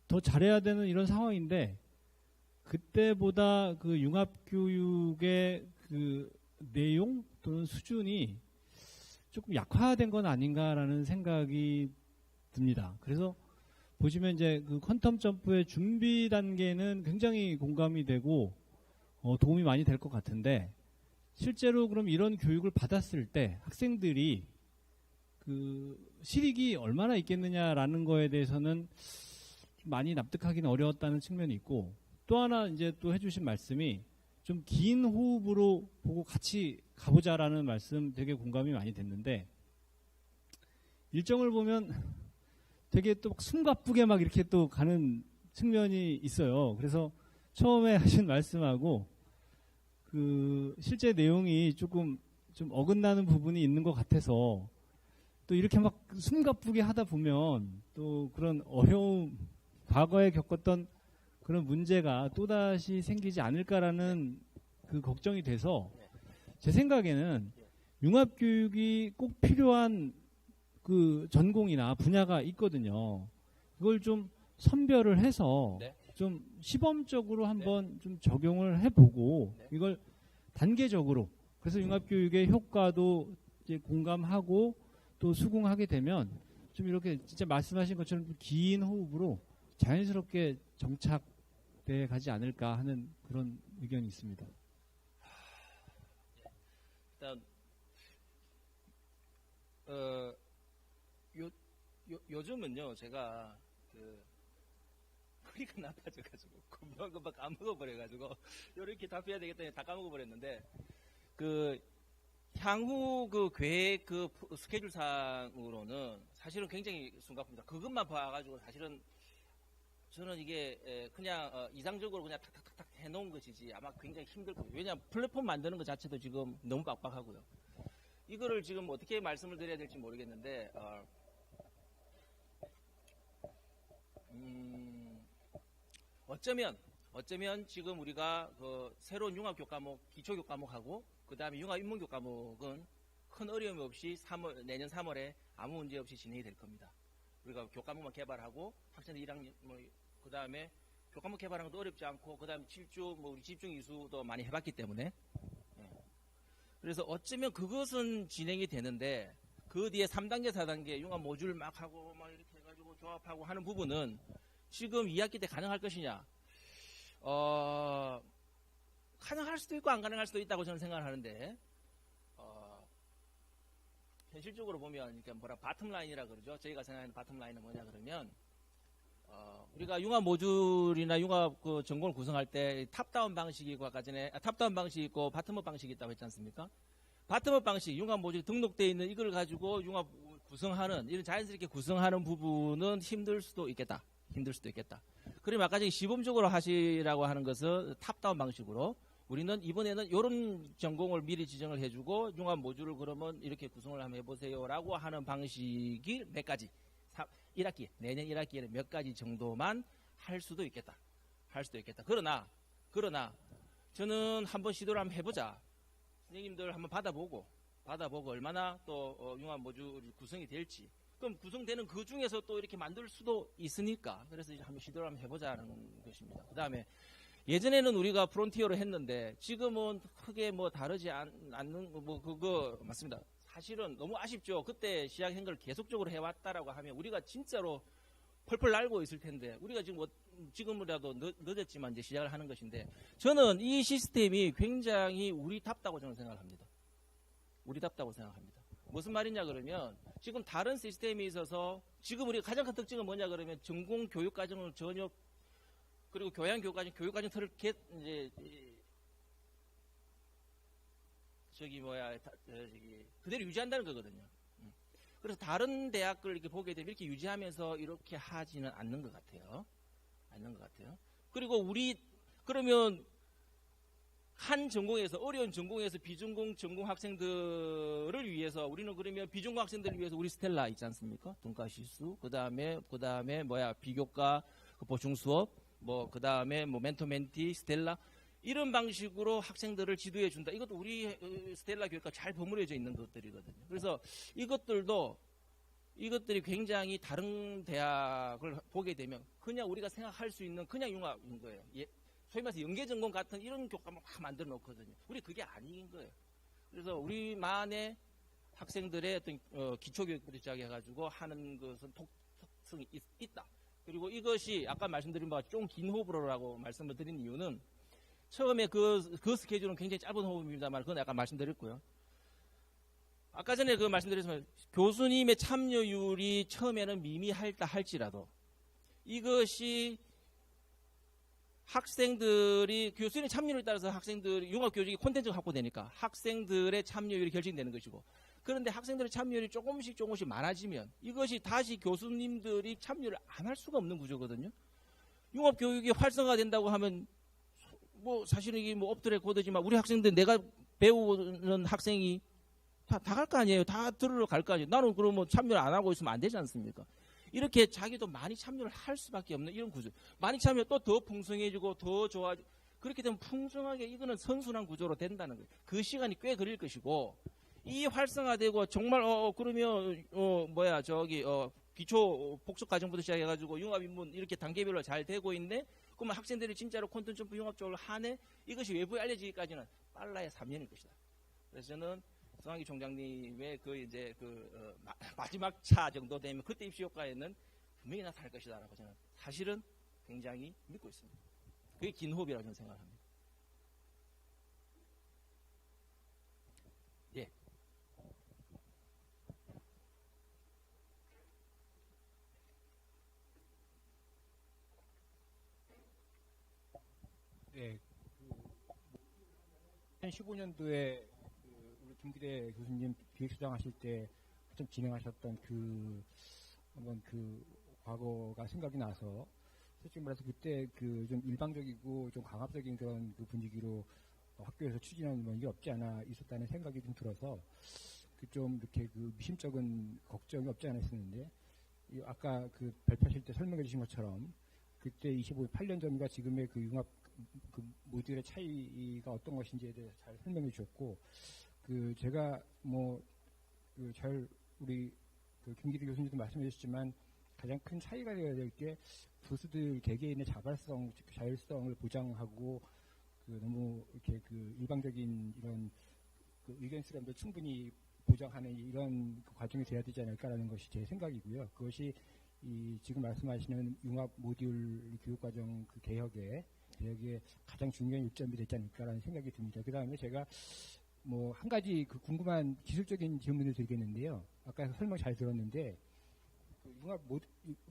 더 잘해야 되는 이런 상황인데, 그때보다 그 융합교육의 그 내용 또는 수준이 조금 약화된 건 아닌가라는 생각이 듭니다. 그래서 보시면 이제 그 퀀텀 점프의 준비 단계는 굉장히 공감이 되고 도움이 많이 될 것 같은데, 실제로 그럼 이런 교육을 받았을 때 학생들이 그 실익이 얼마나 있겠느냐라는 거에 대해서는 많이 납득하기는 어려웠다는 측면이 있고, 또 하나 이제 또 해주신 말씀이 좀 긴 호흡으로 보고 같이 가보자라는 말씀 되게 공감이 많이 됐는데, 일정을 보면 되게 또 숨가쁘게 막 이렇게 또 가는 측면이 있어요. 그래서 처음에 하신 말씀하고 그 실제 내용이 조금 좀 어긋나는 부분이 있는 것 같아서, 또 이렇게 막 숨가쁘게 하다 보면 또 그런 어려움, 과거에 겪었던 그런 문제가 또다시 생기지 않을까라는 그 걱정이 돼서, 제 생각에는 융합교육이 꼭 필요한 그 전공이나 분야가 있거든요. 그걸 좀 선별을 해서 네. 좀 시범적으로 한번 좀 적용을 해보고 이걸 단계적으로, 그래서 융합교육의 효과도 이제 공감하고 또 수긍하게 되면 좀 이렇게 진짜 말씀하신 것처럼 긴 호흡으로 자연스럽게 정착돼 가지 않을까 하는 그런 의견이 있습니다. 일단 요즘은요 제가 허리가 나빠져가지고 금방 까먹어버려가지고 이렇게 답해야 되겠다 다 까먹어버렸는데, 그 향후 그 계획 그 스케줄상으로는 사실은 굉장히 숨가쁩니다. 그것만 봐가지고 사실은 저는 이게 그냥 이상적으로 그냥 탁탁탁탁 해놓은 것이지 아마 굉장히 힘들 거예요. 왜냐하면 플랫폼 만드는 것 자체도 지금 너무 빡빡하고요. 이거를 지금 어떻게 말씀을 드려야 될지 모르겠는데 어쩌면 지금 우리가 그 새로운 융합교육 과목, 기초교육 과목하고 그 다음에 융합인문교육 과목은 큰 어려움 없이 내년 3월에 아무 문제 없이 진행이 될 겁니다. 우리가 교과목만 개발하고 학생들 1학년 그 다음에 교과목 개발하는 것도 어렵지 않고, 그 다음에 우리 집중 이수도 많이 해봤기 때문에, 그래서 어쩌면 그것은 진행이 되는데, 그 뒤에 3단계, 4단계 융합 모듈 막 하고 막 이렇게 해가지고 조합하고 하는 부분은 지금 2학기 때 가능할 것이냐? 가능할 수도 있고 안 가능할 수도 있다고 저는 생각을 하는데, 현실적으로 보면 이렇게 바텀라인이라 그러죠. 저희가 생각하는 바텀라인은 뭐냐 그러면, 우리가 융합 모듈이나 융합 그 전공을 구성할 때 탑다운 방식이고, 아까 전에 탑다운 방식이 있고 바텀업 방식이 있다고 했지 않습니까? 바텀업 방식, 융합 모듈 등록되어 있는 이걸 가지고 융합 구성하는, 이런 자연스럽게 구성하는 부분은 힘들 수도 있겠다. 그러면 아까 전에 시범적으로 하시라고 하는 것은 탑다운 방식으로, 우리는 이번에는 이런 전공을 미리 지정을 해주고 융합 모듈을 그러면 이렇게 구성을 한번 해보세요라고 하는 방식이 몇 가지, 1학기, 내년 1학기에는 몇 가지 정도만 할 수도 있겠다. 그러나 저는 한번 시도를 한번 해보자. 선생님들 한번 받아보고 얼마나 또 융합 모듈이 구성이 될지. 그럼 구성되는 그 중에서 또 이렇게 만들 수도 있으니까. 그래서 이제 한번 시도를 한번 해보자는 것입니다. 그 다음에 예전에는 우리가 프론티어로 했는데 지금은 크게 뭐 다르지 않는 뭐 그거 맞습니다. 사실은 너무 아쉽죠. 그때 시작한 걸 계속적으로 해왔다라고 하면 우리가 진짜로 펄펄 날고 있을 텐데 우리가 지금 지금이라도 늦었지만 이제 시작을 하는 것인데 저는 이 시스템이 굉장히 우리답다고 저는 생각합니다. 우리답다고 생각합니다. 무슨 말이냐 그러면 지금 다른 시스템이 있어서 지금 우리가 가장 큰 특징은 뭐냐 그러면 전공 교육 과정을 전혀 그리고 교양 교육과정 틀을 이제 그대로 유지한다는 거거든요. 그래서 다른 대학을 이렇게 보게 되면 이렇게 유지하면서 이렇게 하지는 않는 것 같아요. 그리고 그러면 한 전공에서 어려운 전공에서 비전공 전공 학생들을 위해서 우리는 그러면 비전공 학생들을 위해서 우리 스텔라 있지 않습니까? 돈가시수 그다음에 비교과 보충 수업 그 다음에 멘토 멘티 스텔라 이런 방식으로 학생들을 지도해 준다. 이것도 우리 스텔라 교육과 잘 버무려져 있는 것들이거든요. 그래서 이것들이 굉장히 다른 대학을 보게 되면 그냥 우리가 생각할 수 있는 그냥 융합인 거예요. 소위 말해서 연계전공 같은 이런 교과목 막 만들어 놓거든요. 우리 그게 아닌 거예요. 그래서 우리만의 학생들의 어떤 기초교육부터 시작해가지고 하는 것은 독특성이 있다. 그리고 이것이 아까 말씀드린 바와 좀 긴 호흡으로라고 말씀을 드린 이유는 처음에 그 스케줄은 굉장히 짧은 호흡입니다만 그건 아까 말씀드렸고요. 아까 전에 그 말씀드렸지만 교수님의 참여율이 처음에는 미미할다 할지라도 이것이 학생들이 교수님 참여율에 따라서 학생들이 융합교육이 콘텐츠가 확보되니까 학생들의 참여율이 결정되는 것이고 그런데 학생들의 참여율이 조금씩 많아지면 이것이 다시 교수님들이 참여를 안 할 수가 없는 구조거든요. 융합교육이 활성화된다고 하면 사실은 이게 엎드려 고드지만 우리 학생들 내가 배우는 학생이 다 갈 거 아니에요. 다 들으러 갈 거 아니에요. 나는 그러면 참여를 안 하고 있으면 안 되지 않습니까? 이렇게 자기도 많이 참여를 할 수밖에 없는 이런 구조. 많이 참여하면 또 더 풍성해지고 더 좋아지고 그렇게 되면 풍성하게 이거는 선순환 구조로 된다는 거예요. 그 시간이 꽤 걸릴 것이고 이 활성화되고 정말 그러면 기초 복습 과정부터 시작해가지고 융합인문 이렇게 단계별로 잘 되고 있네. 그러면 학생들이 진짜로 콘텐츠 점프 융합적으로 하네. 이것이 외부에 알려지기까지는 빨라야 3년일 것이다. 그래서 저는 성환기 총장님의 마지막 차 정도 되면 그때 입시 효과에는 분명히 나타날 것이다라고 저는 사실은 굉장히 믿고 있습니다. 그게 긴 호흡이라고 저는 생각합니다. 예. 네. 2015년도에 우리 김기대 교수님 기획수장하실 때 좀 진행하셨던 한번 과거가 생각이 나서 솔직히 말해서 그때 좀 일방적이고 좀 강압적인 그런 분위기로 학교에서 추진하는 게 없지 않아 있었다는 생각이 좀 들어서 좀 이렇게 미심쩍은 걱정이 없지 않아 있었는데 아까 발표하실 때 설명해 주신 것처럼 그때 8년 전과 지금의 융합 모듈의 차이가 어떤 것인지에 대해서 잘 설명해 주셨고 제가 우리 김기대 교수님도 말씀해 주셨지만 가장 큰 차이가 되어야 될 게 교수들 개개인의 자율성을 보장하고 너무 이렇게 일방적인 이런 의견 수렴도 충분히 보장하는 이런 과정이 돼야 되지 않을까라는 것이 제 생각이고요. 그것이 지금 말씀하시는 융합 모듈 교육과정 개혁에 가장 중요한 요점이 되지 않을까라는 생각이 듭니다. 그 다음에 제가 한 가지 궁금한 기술적인 질문을 드리겠는데요. 아까 설명 잘 들었는데 융합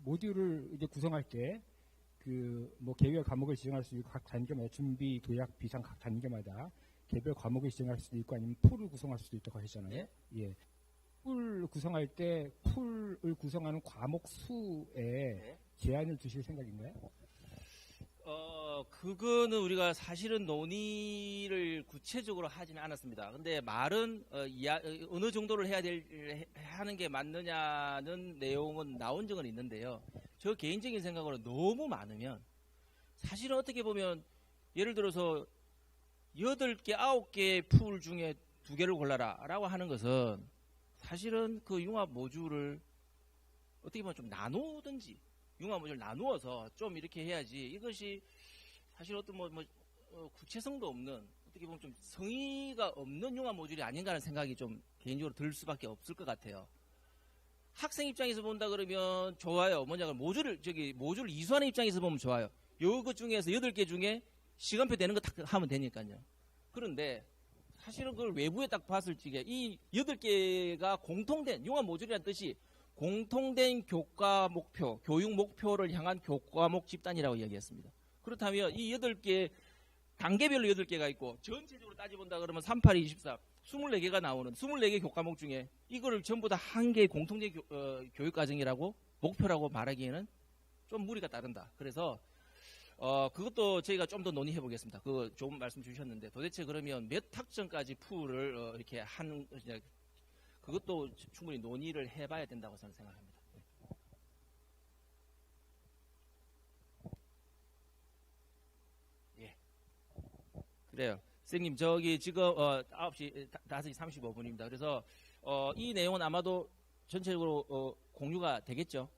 모듈을 이제 구성할 때 개별 과목을 지정할 수 있고 각 단계마다 준비, 도약, 비상 각 단계마다 개별 과목을 지정할 수도 있고 아니면 풀을 구성할 수도 있다고 하셨잖아요. 예. 풀 구성할 때 풀을 구성하는 과목 수에 제한을 두실 생각인가요? 그거는 우리가 사실은 논의를 구체적으로 하지는 않았습니다. 근데 말은 어느 정도를 하는 게 맞느냐는 내용은 나온 적은 있는데요. 저 개인적인 생각으로 너무 많으면 사실은 어떻게 보면 예를 들어서 8개, 9개 풀 중에 2개를 골라라 라고 하는 것은 사실은 그 융합 모듈을 어떻게 보면 좀 나누든지 융합 모듈을 나누어서 좀 이렇게 해야지 이것이 사실 어떤 구체성도 없는 어떻게 보면 좀 성의가 없는 융합 모듈이 아닌가 하는 생각이 좀 개인적으로 들 수밖에 없을 것 같아요. 학생 입장에서 본다 그러면 좋아요. 뭐냐, 모듈을 이수하는 입장에서 보면 좋아요. 요거 중에서 8개 중에 시간표 되는 거 딱 하면 되니까요. 그런데 사실은 그걸 외부에 딱 봤을 적에 이 8개가 공통된 융합 모듈이라는 뜻이 공통된 교과 목표, 교육 목표를 향한 교과목 집단이라고 이야기했습니다. 그렇다면 이 8개 단계별로 8개가 있고 전체적으로 따져본다 그러면 38, 24, 24개가 나오는 24개 교과목 중에 이거를 전부 다 한 개의 공통된 교육과정이라고 목표라고 말하기에는 좀 무리가 따른다. 그래서 그것도 저희가 좀 더 논의해 보겠습니다. 그거 좋은 말씀 주셨는데 도대체 그러면 몇 학점까지 풀을 이렇게 하는 그것도 충분히 논의를 해봐야 된다고 저는 생각합니다. 예. 그래요. 선생님 저기 지금 9시 5시 35분입니다. 그래서 이 내용은 아마도 전체적으로 공유가 되겠죠.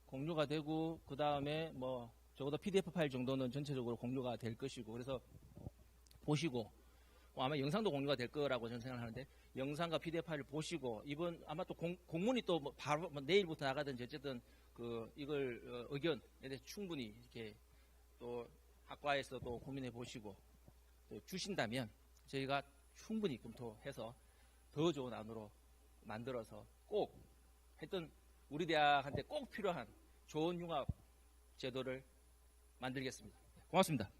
공유가 되고 그 다음에 뭐 적어도 PDF 파일 정도는 전체적으로 공유가 될 것이고 그래서 보시고 아마 영상도 공유가 될 거라고 저는 생각하는데 영상과 PDF 파일을 보시고 이번 아마 또 공문이 또 바로 내일부터 나가든지 어쨌든 이걸 의견에 대해서 충분히 이렇게 또 학과에서 또 고민해 보시고 또 주신다면 저희가 충분히 검토해서 더 좋은 안으로 만들어서 꼭 하여튼 우리 대학한테 꼭 필요한 좋은 융합 제도를 만들겠습니다. 고맙습니다.